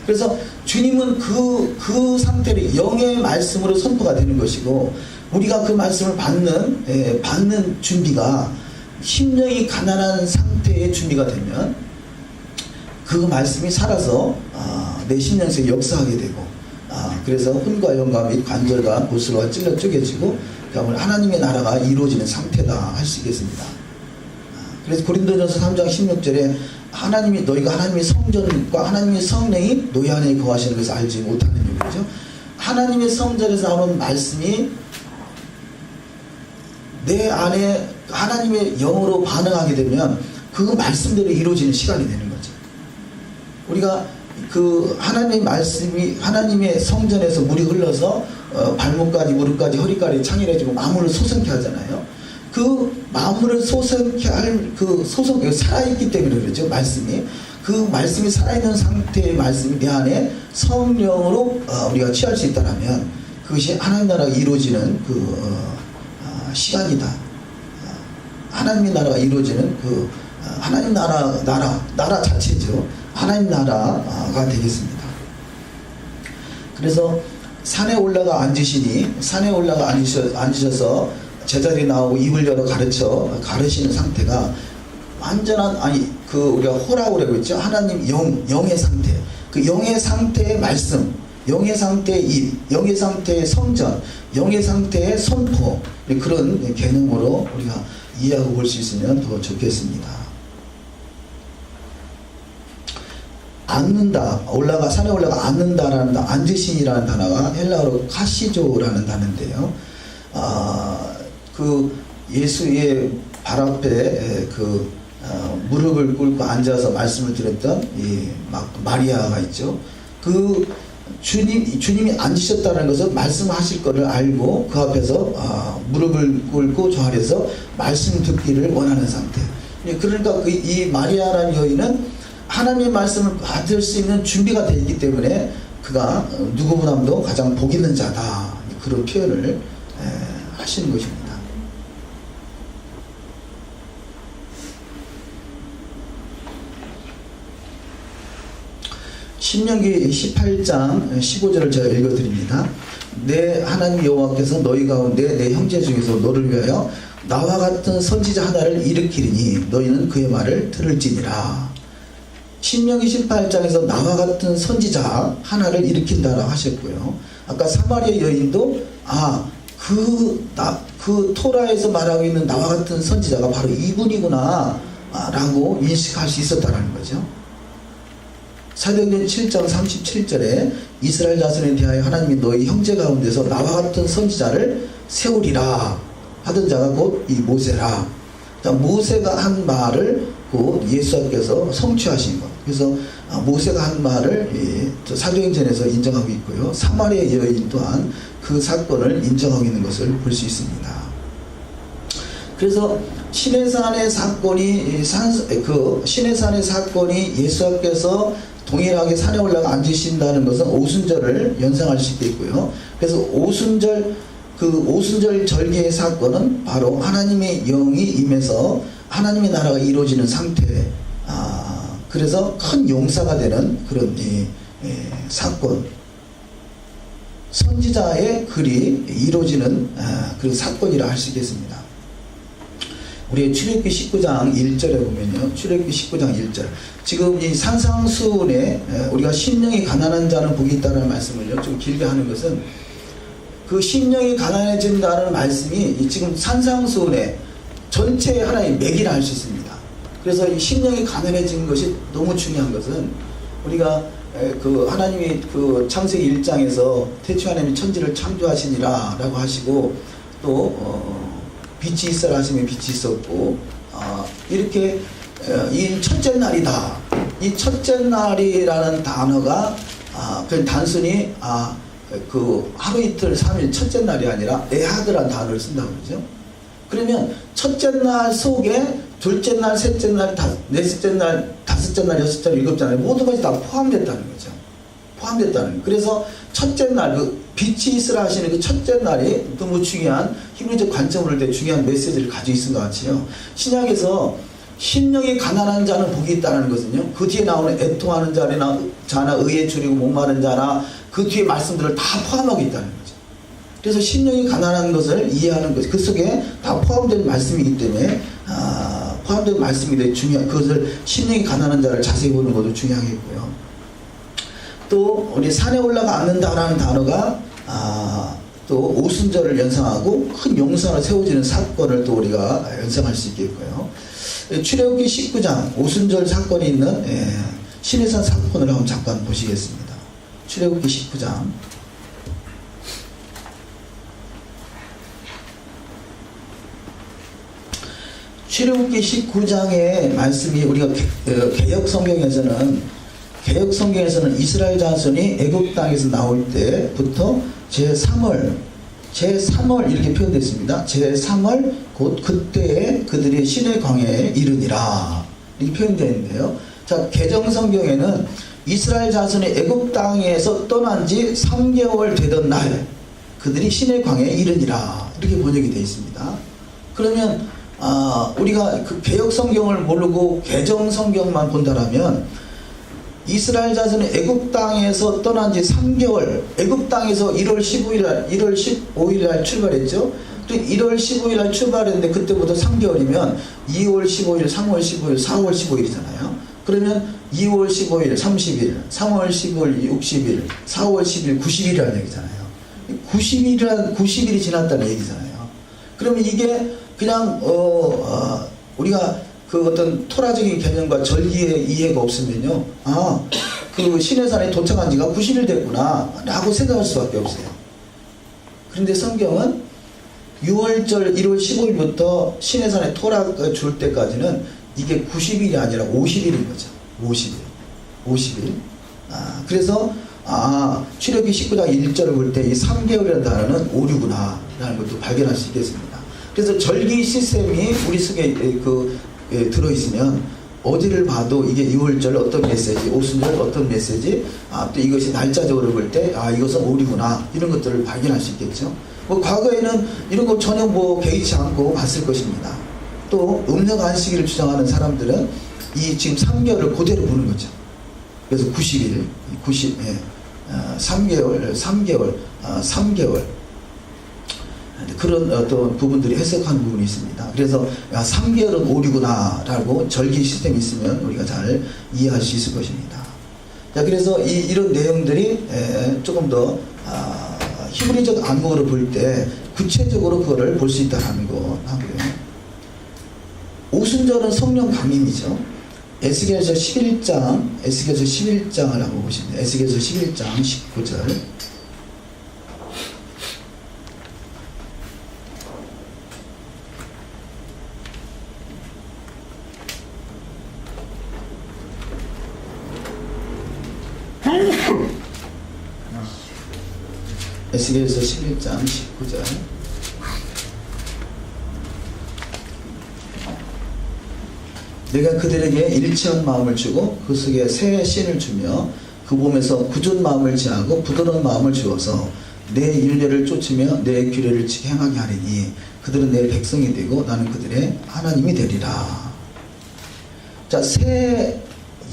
그래서 주님은 그 상태를 영의 말씀으로 선포가 되는 것이고, 우리가 그 말씀을 받는 준비가 심령이 가난한 상태의 준비가 되면 그 말씀이 살아서 내 심령 속에 역사하게 되고, 그래서 혼과 영과 및 관절과 골수가 찔러 쪼개지고 하나님의 나라가 이루어지는 상태다 할 수 있겠습니다. 그래서 고린도전서 3장 16절에 너희가 하나님의 성전과 하나님의 성령이 너희 안에 거하시는 것을 알지 못하는 얘기죠. 하나님의 성전에서 나오는 말씀이 내 안에 하나님의 영으로 반응하게 되면 그 말씀대로 이루어지는 시간이 되는 거죠. 우리가 그 하나님의 말씀이 하나님의 성전에서 물이 흘러서 발목까지 무릎까지 허리까지 창일해지고 마음을 소성케 하잖아요. 그 마음을 소성케 할 그 살아있기 때문에 그러죠. 말씀이 그 말씀이 살아있는 상태의 말씀이 내 안에 성령으로 우리가 취할 수 있다면 그것이 하나님 나라가 이루어지는 시간이다. 하나님의 나라가 이루어지는 하나님 나라 자체죠. 하나님 나라가 되겠습니다. 그래서 산에 올라가 앉으셔서 제자들이 나오고 입을 열어 가르치는 상태가 완전한 우리가 호라고 그러고 있죠. 하나님 영의 상태. 그 영의 상태의 말씀, 영의 상태의 입, 영의 상태의 성전, 영의 상태의 선포, 그런 개념으로 우리가 이해하고 볼 수 있으면 더 좋겠습니다. 산에 올라가 앉는다라는 앉으신이라는 단어가 헬라어로 카시조라는 단어인데요. 그 예수의 발 앞에 무릎을 꿇고 앉아서 말씀을 드렸던 마리아가 있죠. 주님이 앉으셨다는 것은 말씀하실 것을 알고 그 앞에서 무릎을 꿇고 저 아래서 말씀 듣기를 원하는 상태. 그러니까 이 마리아라는 여인은 하나님의 말씀을 받을 수 있는 준비가 되어 있기 때문에 그가 누구보다도 가장 복 있는 자다. 그런 표현을 하시는 것입니다. 신명기 18장 15절을 제가 읽어드립니다. 내 하나님 여호와께서 너희 가운데 내 형제 중에서 너를 위하여 나와 같은 선지자 하나를 일으키리니 너희는 그의 말을 들을지니라. 신명기 18장에서 나와 같은 선지자 하나를 일으킨다라고 하셨고요. 아까 사마리아 여인도 그 토라에서 말하고 있는 나와 같은 선지자가 바로 이분이구나 라고 인식할 수 있었다는 거죠. 사도행전 7장 37절에 이스라엘 자손에 대하여 하나님이 너희 형제 가운데서 나와 같은 선지자를 세우리라 하던 자가 곧 이 모세라. 모세가 한 말을 곧 예수님께서 성취하신 것. 그래서 모세가 한 말을 사도행전에서 인정하고 있고요. 사마리아 여인 또한 그 사건을 인정하고 있는 것을 볼 수 있습니다. 그래서 시내산의 사건이 예수님께서 동일하게 산에 올라가 앉으신다는 것은 오순절을 연상할 수 있겠고요. 그래서 오순절 절기의 사건은 바로 하나님의 영이 임해서 하나님의 나라가 이루어지는 상태. 그래서 큰 용사가 되는 그런 사건. 선지자의 글이 이루어지는 그런 사건이라 할 수 있겠습니다. 우리 출애굽기 19장 1절에 보면요. 출애굽기 19장 1절. 지금 이 산상수훈에 우리가 심령이 가난한 자는 복이 있다는 말씀을요. 좀 길게 하는 것은 그 심령이 가난해진다는 말씀이 지금 산상수훈에 전체 하나의 맥이라 할 수 있습니다. 그래서 이 심령이 가난해진 것이 너무 중요한 것은 우리가 하나님이 창세기 1장에서 태초에 하나님이 천지를 창조하시니라 라고 하시고 또 빛이 있어라 하시면 빛이 있었고 이렇게 이 첫째 날이다. 이 첫째 날이라는 단어가 그냥 단순히 하루 이틀 3일 첫째 날이 아니라 에하드라는 단어를 쓴다고 그러죠. 그러면 첫째 날 속에 둘째 날, 셋째 날, 넷째 날, 다섯째 날, 여섯째 날, 일곱째 날 모든 것이 다 포함됐다는 거죠. 포함됐다는 거예요. 그래서 첫째 날 빛이 있으라 하시는 그 첫째 날이 너무 중요한 히브리적 관점으로 볼 때 중요한 메시지를 가지고 있는 것 같아요. 신약에서 심령이 가난한 자는 복이 있다는 것은요. 그 뒤에 나오는 애통하는 자나 의에 줄이고 목마른 자나 그 뒤에 말씀들을 다 포함하고 있다는 거죠. 그래서 심령이 가난한 것을 이해하는 것, 그 속에 다 포함된 말씀이기 때문에 포함된 말씀이 되게 중요한, 그것을 심령이 가난한 자를 자세히 보는 것도 중요하겠고요. 또 우리 산에 올라가 앉는다라는 단어가 또 오순절을 연상하고 큰 용산을 세워지는 사건을 또 우리가 연상할 수 있겠고요. 출애굽기 19장 오순절 사건이 있는 시내산 사건을 한번 잠깐 보시겠습니다. 출애굽기 19장 출애굽기 19장의 말씀이 우리가 개역 성경에서는 이스라엘 자손이 애굽 땅에서 나올 때부터 제3월 이렇게 표현됐습니다. 제3월 곧 그때에 그들이 시내 광야에 이르니라 이렇게 표현되어 있는데요. 자, 개정 성경에는 이스라엘 자손이 애굽 땅에서 떠난 지 3개월 되던 날 그들이 시내 광야에 이르니라 이렇게 번역이 되어 있습니다. 그러면 우리가 그 개역 성경을 모르고 개정 성경만 본다라면 이스라엘 자손이 애굽 땅에서 떠난 지 3개월, 애굽 땅에서 1월 15일 날 출발했죠. 또 1월 15일 날 출발했는데 그때부터 3개월이면 2월 15일, 3월 15일, 4월 15일이잖아요. 그러면 2월 15일, 30일, 3월 15일, 60일, 4월 10일, 90일이라는 얘기잖아요. 90일이 지났다는 얘기잖아요. 그러면 이게 그냥 우리가 그 어떤 토라적인 개념과 절기의 이해가 없으면요, 그 시내산에 도착한 지가 90일 됐구나 라고 생각할 수밖에 없어요. 그런데 성경은 6월절 1월 15일부터 시내산에 토라가 줄 때까지는 이게 90일이 아니라 50일인 거죠. 50일. 그래서 출애굽기 19장 1절을 볼 때 이 3개월이라는 단어는 오류구나 라는 것도 발견할 수 있겠습니다. 그래서 절기 시스템이 우리 속에 들어있으면 어디를 봐도 이게 6월절 어떤 메시지, 오순절 어떤 메시지, 또 이것이 날짜적으로 볼 때 이것은 오류구나 이런 것들을 발견할 수 있겠죠. 뭐 과거에는 이런 거 전혀 개의치 않고 봤을 것입니다. 또 음력 안식일을 주장하는 사람들은 이 지금 3개월을 그대로 보는 거죠. 그래서 3개월 그런 어떤 부분들이 해석하는 부분이 있습니다. 그래서 3개월은 오류구나 라고 절기 시스템이 있으면 우리가 잘 이해할 수 있을 것입니다. 자, 그래서 이런 내용들이 조금 더 히브리적 안목으로 볼 때 구체적으로 그거를 볼 수 있다는 거 하고요. 오순절은 성령 강림이죠. 에스겔서 11장을 한번 보시면 에스겔서 11장 19절 에스겔서 11장 19절 내가 그들에게 일치한 마음을 주고 그 속에 새 신을 주며 그 몸에서 굳은 마음을 제하고 부드러운 마음을 주어서 내 율례를 쫓으며 내 규례를 지켜 행하게 하리니 그들은 내 백성이 되고 나는 그들의 하나님이 되리라. 자, 새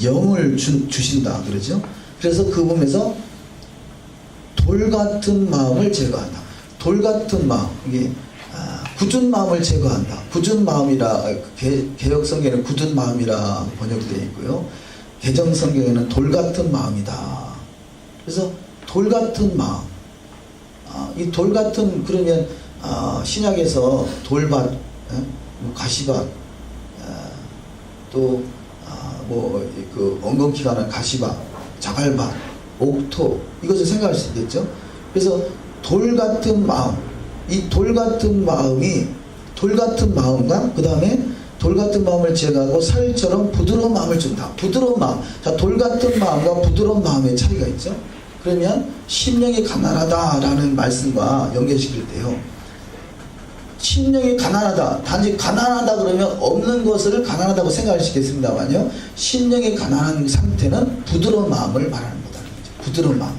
영을 주신다 그러죠. 그래서 그 몸에서 돌 같은 마음을 제거한다. 돌 같은 마음, 이게 굳은 마음을 제거한다. 굳은 마음이라 개역 성경에는 굳은 마음이라 번역되어 있고요. 개정 성경에는 돌 같은 마음이다. 그래서 돌 같은 마음, 이 돌 같은 그러면 신약에서 돌밭, 가시밭, 또 그 엉겅퀴가 난 가시밭, 자갈밭, 옥토 이것을 생각할 수 있겠죠. 그래서 돌 같은 마음, 이 돌 같은 마음이 돌 같은 마음과 그 다음에 돌 같은 마음을 제거하고 살처럼 부드러운 마음을 준다. 부드러운 마음. 자, 돌 같은 마음과 부드러운 마음의 차이가 있죠. 그러면 심령이 가난하다라는 말씀과 연결시킬 때요. 심령이 가난하다. 단지 가난하다 그러면 없는 것을 가난하다고 생각할 수 있겠습니다만요. 심령이 가난한 상태는 부드러운 마음을 말하는 거다. 부드러운 마음.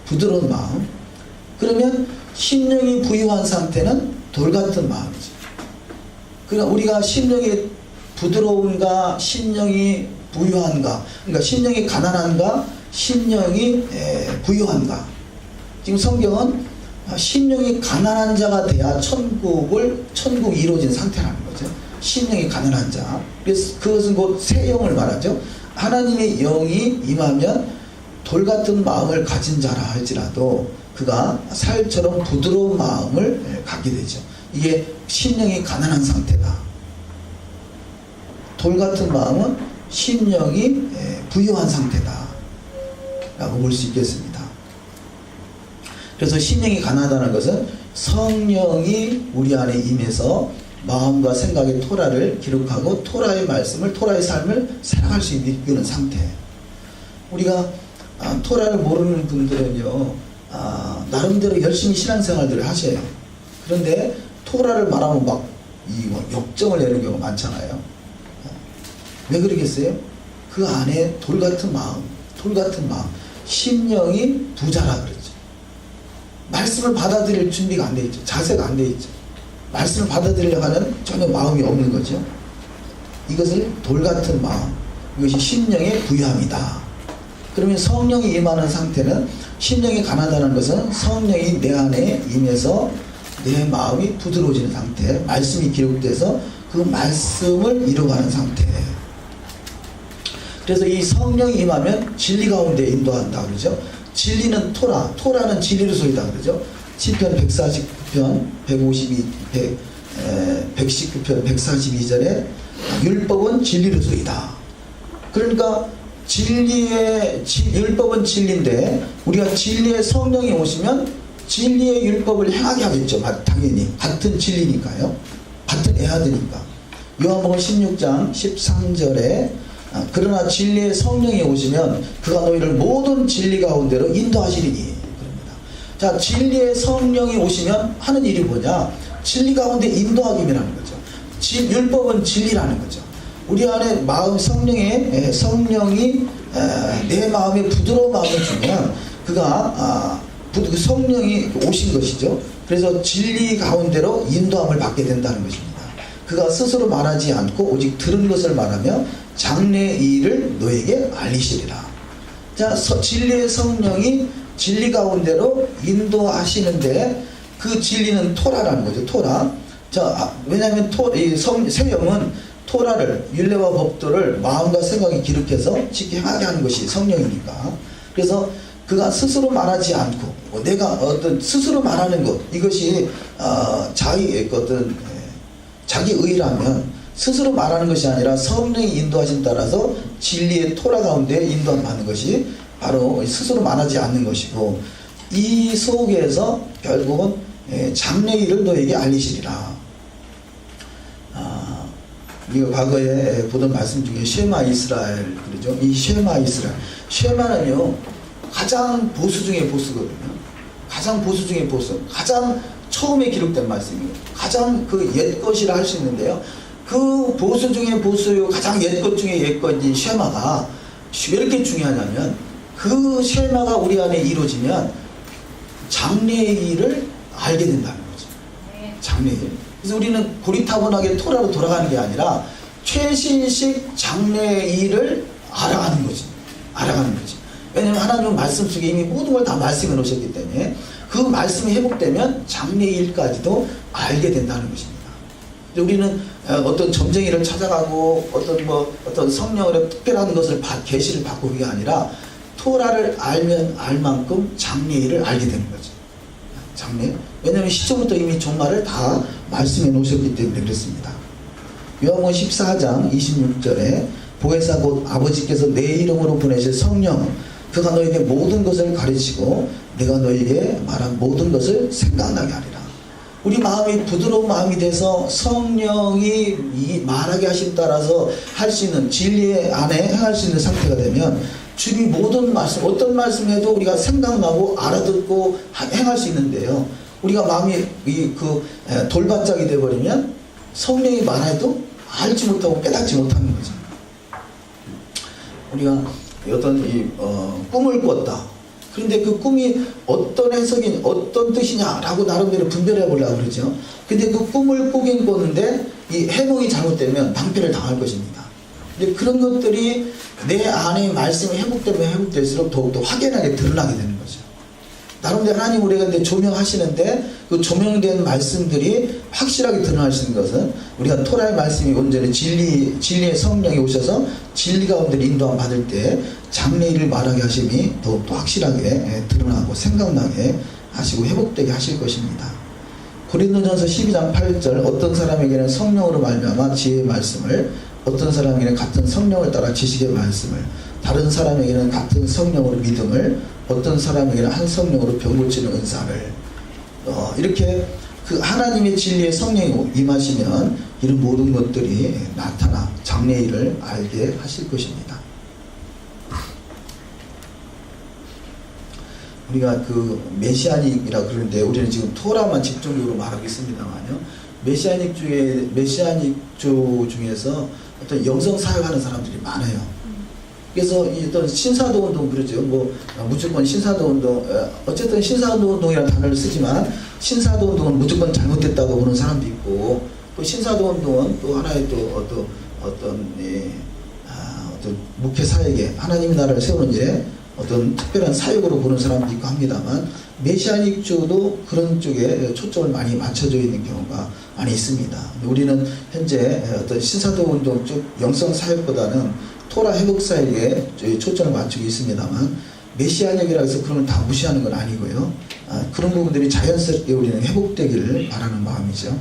부드러운 마음. 그러면 심령이 부유한 상태는 돌 같은 마음이죠. 그러니까 우리가 심령이 부드러운가, 심령이 부유한가, 그러니까 심령이 가난한가, 심령이 부유한가. 지금 성경은 심령이 가난한 자가 돼야 천국이 이루어진 상태라는 거죠. 심령이 가난한 자. 그래서 그것은 곧 새 영을 말하죠. 하나님의 영이 임하면 돌 같은 마음을 가진 자라 할지라도 그가 살처럼 부드러운 마음을 갖게 되죠. 이게 심령이 가난한 상태다. 돌 같은 마음은 심령이 부유한 상태다 라고 볼 수 있겠습니다. 그래서 심령이 가난하다는 것은 성령이 우리 안에 임해서 마음과 생각의 토라를 기록하고 토라의 말씀을, 토라의 삶을 살아갈 수 있는 상태. 우리가 토라를 모르는 분들은요, 나름대로 열심히 신앙생활들을 하셔요. 그런데 토라를 말하면 막 역정을 내는 경우가 많잖아요. 왜 그러겠어요? 그 안에 돌 같은 마음, 심령이 부자라 그러죠. 말씀을 받아들일 준비가 안 돼 있죠. 자세가 안 돼 있죠. 말씀을 받아들이려고 하는 전혀 마음이 없는 거죠. 이것을 돌 같은 마음, 이것이 심령의 부유함이다. 그러면 성령이 임하는 상태는, 심령이 가난하다는 것은 성령이 내 안에 임해서 내 마음이 부드러워지는 상태, 말씀이 기록돼서 그 말씀을 이루어가는 상태. 그래서 이 성령이 임하면 진리 가운데 인도한다 그러죠. 진리는 토라는 진리로소이다 그러죠. 시편 149편 119편 142절에 율법은 진리로소이다. 그러니까 율법은 진리인데 우리가 진리의 성령이 오시면 진리의 율법을 행하게 하겠죠. 당연히 같은 진리니까요. 같은 애아들이니까. 요한복음 16장 13절에 그러나 진리의 성령이 오시면 그가 너희를 모든 진리 가운데로 인도하시리니 그럽니다. 자, 진리의 성령이 오시면 하는 일이 뭐냐? 진리 가운데 인도하기라는 거죠. 율법은 진리라는 거죠. 우리 안에 마음, 성령이 내 마음에 부드러운 마음을 주면 그가 성령이 오신 것이죠. 그래서 진리 가운데로 인도함을 받게 된다는 것입니다. 그가 스스로 말하지 않고 오직 들은 것을 말하며 장래의 일을 너에게 알리시리라. 자, 진리의 성령이 진리 가운데로 인도하시는데 그 진리는 토라라는 거죠. 토라. 자, 왜냐하면 세형은 토라를, 율례와 법도를 마음과 생각에 기록해서 지키 행하게 하는 것이 성령이니까. 그래서 그가 스스로 말하지 않고 내가 어떤 스스로 말하는 것, 이것이 자기 의라면 스스로 말하는 것이 아니라 성령이 인도하신 따라서 진리의 토라 가운데 인도함 받는 것이 바로 스스로 말하지 않는 것이고, 이 속에서 결국은 장래의 일을 너에게 알리시리라. 우리가 과거에 보던 말씀 중에 쉐마 이스라엘 그러죠. 이 쉐마 이스라엘, 쉐마는요 가장 보수 중에 보수거든요. 가장 보수 중에 보수, 가장 처음에 기록된 말씀이에요. 가장 그 옛것이라 할 수 있는데요, 그 보수 중에 보수요 가장 옛것 중에 옛것인 쉐마가 왜 이렇게 중요하냐면, 그 쉐마가 우리 안에 이루어지면 장래의 일을 알게 된다는 거죠. 장래의 일. 그래서 우리는 고리타분하게 토라로 돌아가는 게 아니라 최신식 장래의 일을 알아가는 거지. 왜냐하면 하나님은 말씀 속에 이미 모든 걸 다 말씀해 놓으셨기 때문에 그 말씀이 회복되면 장래의 일까지도 알게 된다는 것입니다. 우리는 어떤 점쟁이를 찾아가고 어떤 성령으로 특별한 것을 계시를 받고 그게 아니라 토라를 알면 알 만큼 장래일을 알게 되는 거죠. 장래. 왜냐하면 시초부터 이미 종말을 다 말씀해 놓으셨기 때문에 그렇습니다. 요한복음 14장 26절에 보혜사 곧 아버지께서 내 이름으로 보내실 성령, 그가 너에게 모든 것을 가르치고 내가 너에게 말한 모든 것을 생각나게 하리라. 우리 마음이 부드러운 마음이 돼서 성령이 말하게 하심 따라서 할 수 있는 진리 안에 행할 수 있는 상태가 되면 주님이 모든 말씀, 어떤 말씀해도 우리가 생각나고 알아듣고 행할 수 있는데요, 우리가 마음이 돌바짝이 되어버리면 성령이 말해도 알지 못하고 깨닫지 못하는 거죠. 우리가 어떤 꿈을 꿨다. 그런데 그 꿈이 어떤 해석이 어떤 뜻이냐라고 나름대로 분별해 보려고 그러죠. 근데 그 꿈을 꾸긴 꿨는데 이 해몽이 잘못되면 방패를 당할 것입니다. 근데 그런 것들이 내 안에 말씀이 회복되면 회복될수록 더욱더 확연하게 드러나게 되는 거죠. 나름대로 하나님 우리가 근데 조명하시는데 그 조명된 말씀들이 확실하게 드러날 수 있는 것은 우리가 토라의 말씀이 온전히 진리의 성령이 오셔서 진리 가운데 인도함 받을 때 장래일을 말하게 하심이 더욱더 확실하게 드러나고 생각나게 하시고 회복되게 하실 것입니다. 고린도전서 12장 8절 어떤 사람에게는 성령으로 말미암아 지혜의 말씀을, 어떤 사람에게는 같은 성령을 따라 지식의 말씀을, 다른 사람에게는 같은 성령으로 믿음을, 어떤 사람에게는 한 성령으로 병 고치는 은사를, 이렇게 그 하나님의 진리의 성령이 임하시면 이런 모든 것들이 나타나 장래의 일을 알게 하실 것입니다. 우리가 그 메시아닉이라 그러는데 우리는 지금 토라만 집중적으로 말하고 있습니다만요. 메시아닉주 중에서 어떤 영성 사역하는 사람들이 많아요. 그래서 이 어떤 신사도 운동 그러죠. 뭐 무조건 신사도 운동, 어쨌든 신사도 운동이라는 단어를 쓰지만 신사도 운동은 무조건 잘못됐다고 보는 사람도 있고, 또 신사도 운동은 또 하나의 또 어떤 목회 사역에 하나님의 나라를 세우는 일에 어떤 특별한 사역으로 보는 사람도 있고 합니다만, 메시아닉주도 그런 쪽에 초점을 많이 맞춰져 있는 경우가 많이 있습니다. 우리는 현재 어떤 신사도 운동 쪽 영성 사역보다는 토라 회복 사역에 초점을 맞추고 있습니다만, 메시아닉이라 해서 그런 걸 다 무시하는 건 아니고요. 그런 부분들이 자연스럽게 우리는 회복되기를 바라는 마음이죠.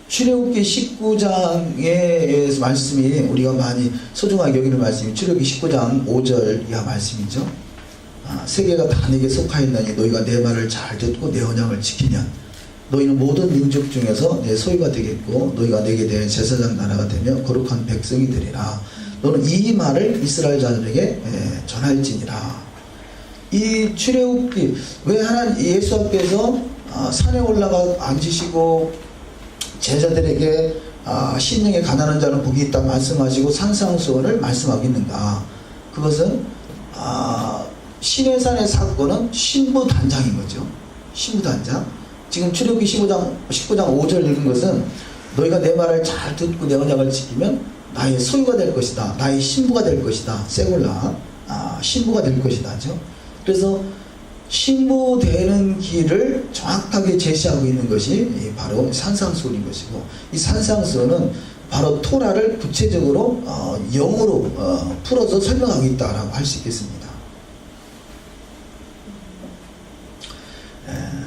출애굽기 19장의 말씀이 우리가 많이 소중하게 여기는 말씀이 출애굽기 19장 5절 이하 말씀이죠. 세계가 다 내게 속하였나니 너희가 내 말을 잘 듣고 내 언약을 지키면 너희는 모든 민족 중에서 내 소유가 되겠고 너희가 내게 대한 제사장 나라가 되며 거룩한 백성이 되리라. 너는 이 말을 이스라엘 자들에게 전할지니라. 이 출애굽기 왜 하나님 예수 앞에서 산에 올라가 앉으시고 제자들에게 신령에 가난한 자는 복이 있다 말씀하시고 산상수훈을 말씀하고 있는가? 그것은 시내산의 사건은 신부단장인 거죠. 신부단장. 지금 출애굽기 19장 5절 읽은 것은 너희가 내 말을 잘 듣고 내 언약을 지키면 나의 소유가 될 것이다. 나의 신부가 될 것이다. 세골라 신부가 될 것이다죠. 그래서 신부 되는 길을 정확하게 제시하고 있는 것이 바로 산상수훈인 것이고, 이 산상수훈은 바로 토라를 구체적으로 영어로 풀어서 설명하고 있다라고 할 수 있겠습니다.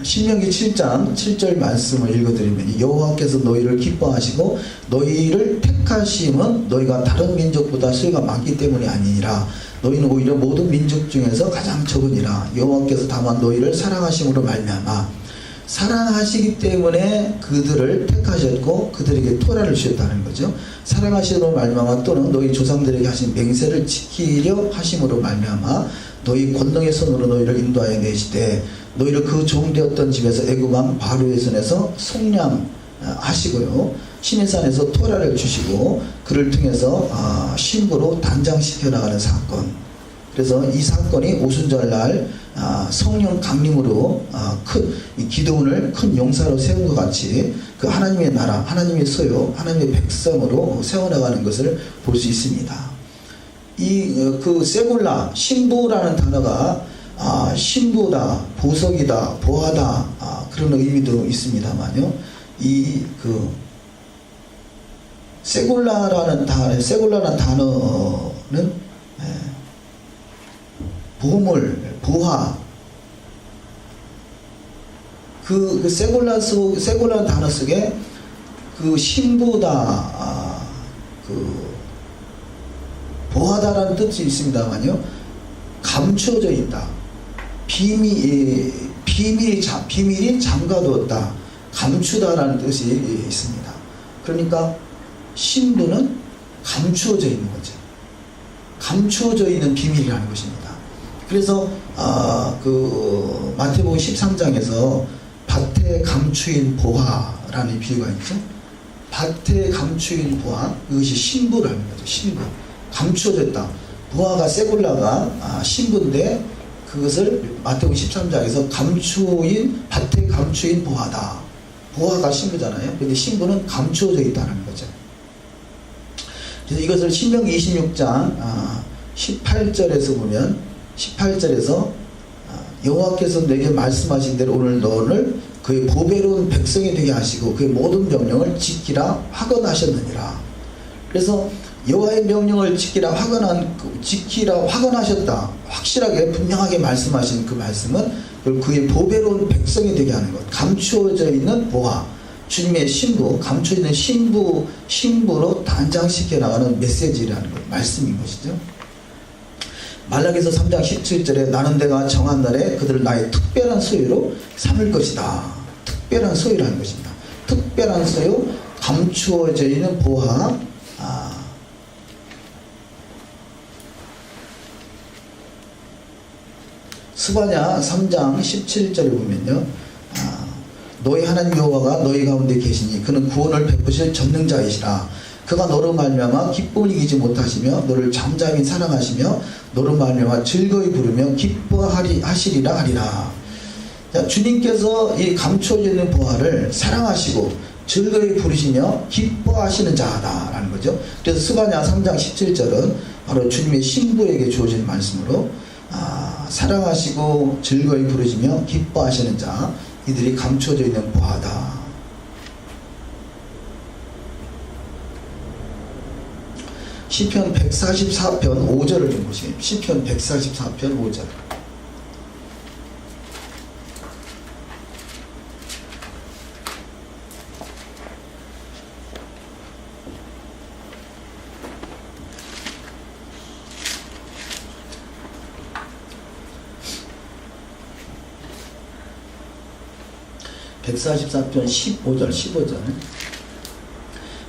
신명기 7장 7절 말씀을 읽어드리면 여호와께서 너희를 기뻐하시고 너희를 택하심은 너희가 다른 민족보다 수요가 많기 때문이 아니니라. 너희는 오히려 모든 민족 중에서 가장 적으니라. 여호와께서 다만 너희를 사랑하심으로 말미암아 사랑하시기 때문에 그들을 택하셨고 그들에게 토라를 주셨다는 거죠. 사랑하심으로 말미암아 또는 너희 조상들에게 하신 맹세를 지키려 하심으로 말미암아 너희 권능의 손으로 너희를 인도하여 내시되 너희를 그 종되었던 집에서 애굽 왕 바로의 손에서 속량하시고요. 시내산에서 토라를 주시고 그를 통해서 신부로 단장시켜 나가는 사건. 그래서 이 사건이 오순절날 성령 강림으로 큰 기도원을 큰 용사로 세운 것 같이 그 하나님의 나라, 하나님의 소유, 하나님의 백성으로 세워나가는 것을 볼 수 있습니다. 그 세골라 신부라는 단어가 신부다, 보석이다, 보하다 그런 의미도 있습니다만요. 세골라라는 단어는 보물, 부하. 그 세골라는 단어 속에 그 신부다, 보하다라는 뜻이 있습니다만요. 감추어져 있다. 비밀이 잠가두었다. 감추다라는 뜻이 있습니다. 그러니까 신부는 감추어져 있는 거죠. 감추어져 있는 비밀이라는 것입니다. 그래서 그 마태복음 13장에서 밭에 감추인 보화라는 비유가 있죠. 밭에 감추인 보화, 이것이 신부라는 거죠. 신부. 감추어졌다. 보화가 세골라가 신부인데 그것을 마태복음 13장에서 밭에 감추인 보화다. 보화가 신부잖아요. 근데 신부는 감추어져 있다는 거죠. 그래서 이것을 신명기 26장 18절에서 보면 18절에서 여호와께서 내게 말씀하신 대로 오늘 너를 그의 보배로운 백성이 되게 하시고 그의 모든 명령을 지키라 하건하셨느니라. 그래서 여호와의 명령을 지키라 확언하셨다. 확실하게 분명하게 말씀하신 그 말씀은 그의 보배로운 백성이 되게 하는 것. 감추어져 있는 보화, 주님의 신부, 감추어져 있는 신부로 단장시켜 나가는 메시지라는 것, 말씀인 것이죠. 말라기서 3장 17절에 나는 내가 정한 날에 그들을 나의 특별한 소유로 삼을 것이다. 특별한 소유라는 것입니다. 특별한 소유, 감추어져 있는 보화. 스바냐 3장 17절에 보면요, 너희 하나님 여호와가 너희 가운데 계시니 그는 구원을 베푸실 전능자이시라. 그가 너로 말미암아 기쁨을 이기지 못하시며 너를 잠잠히 사랑하시며 너로 말미암아 즐거이 부르며 기뻐하시리라 하리라. 자, 주님께서 이 감추어져 있는 보화를 사랑하시고 즐거이 부르시며 기뻐하시는 자다라는 거죠. 그래서 스바냐 3장 17절은 바로 주님의 신부에게 주어진 말씀으로 사랑하시고 즐거이 부르시며 기뻐하시는 자, 이들이 감추어져 있는 보화다. 시편 144편 5절을 좀 보시면, 시편 144편 5절. (144편) 15절.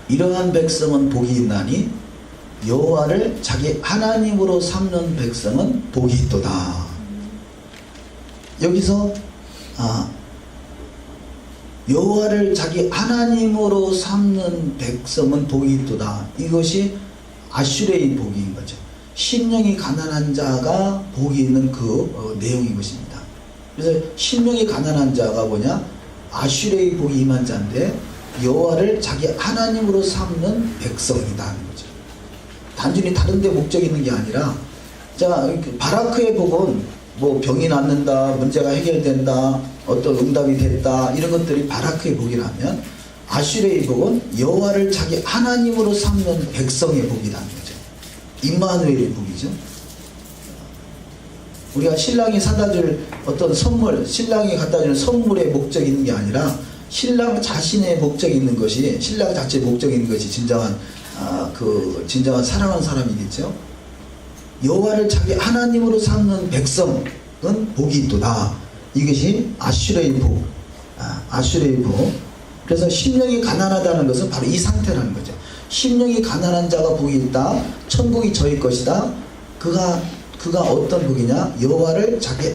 이러한 백성은 복이 있나니 여호와를 자기 하나님으로 삼는 백성은 복이 있도다. 여기서 여호와를 자기 하나님으로 삼는 백성은 복이 있도다. 이것이 아슈레의 복인 거죠. 심령이 가난한 자가 복이 있는 그 내용인 것입니다. 그래서 심령이 가난한 자가 뭐냐? 아슈레의 복이 임한 자인데 여호와를 자기 하나님으로 삼는 백성이다 하는 거죠. 단순히 다른 데 목적이 있는 게 아니라, 자, 바라크의 복은 뭐 병이 낫는다, 문제가 해결된다, 어떤 응답이 됐다, 이런 것들이 바라크의 복이라면 아슈레의 복은 여호와를 자기 하나님으로 삼는 백성의 복이라는 거죠. 임마누엘의 복이죠. 우리가 신랑이 사다 줄 어떤 선물, 신랑이 갖다 주는 선물의 목적이 있는 게 아니라 신랑 자신의 목적이 있는 것이, 신랑 자체의 목적이 있는 것이 진정한 진정한 사랑하는 사람이겠죠. 여호와를 자기 하나님으로 삼는 백성은 복이 있도다. 이것이 아슈레의 복, 아슈레의 복. 그래서 심령이 가난하다는 것은 바로 이 상태라는 거죠. 심령이 가난한 자가 복이 있다. 천국이 저희 것이다. 그가 어떤 복이냐? 여호와를 자기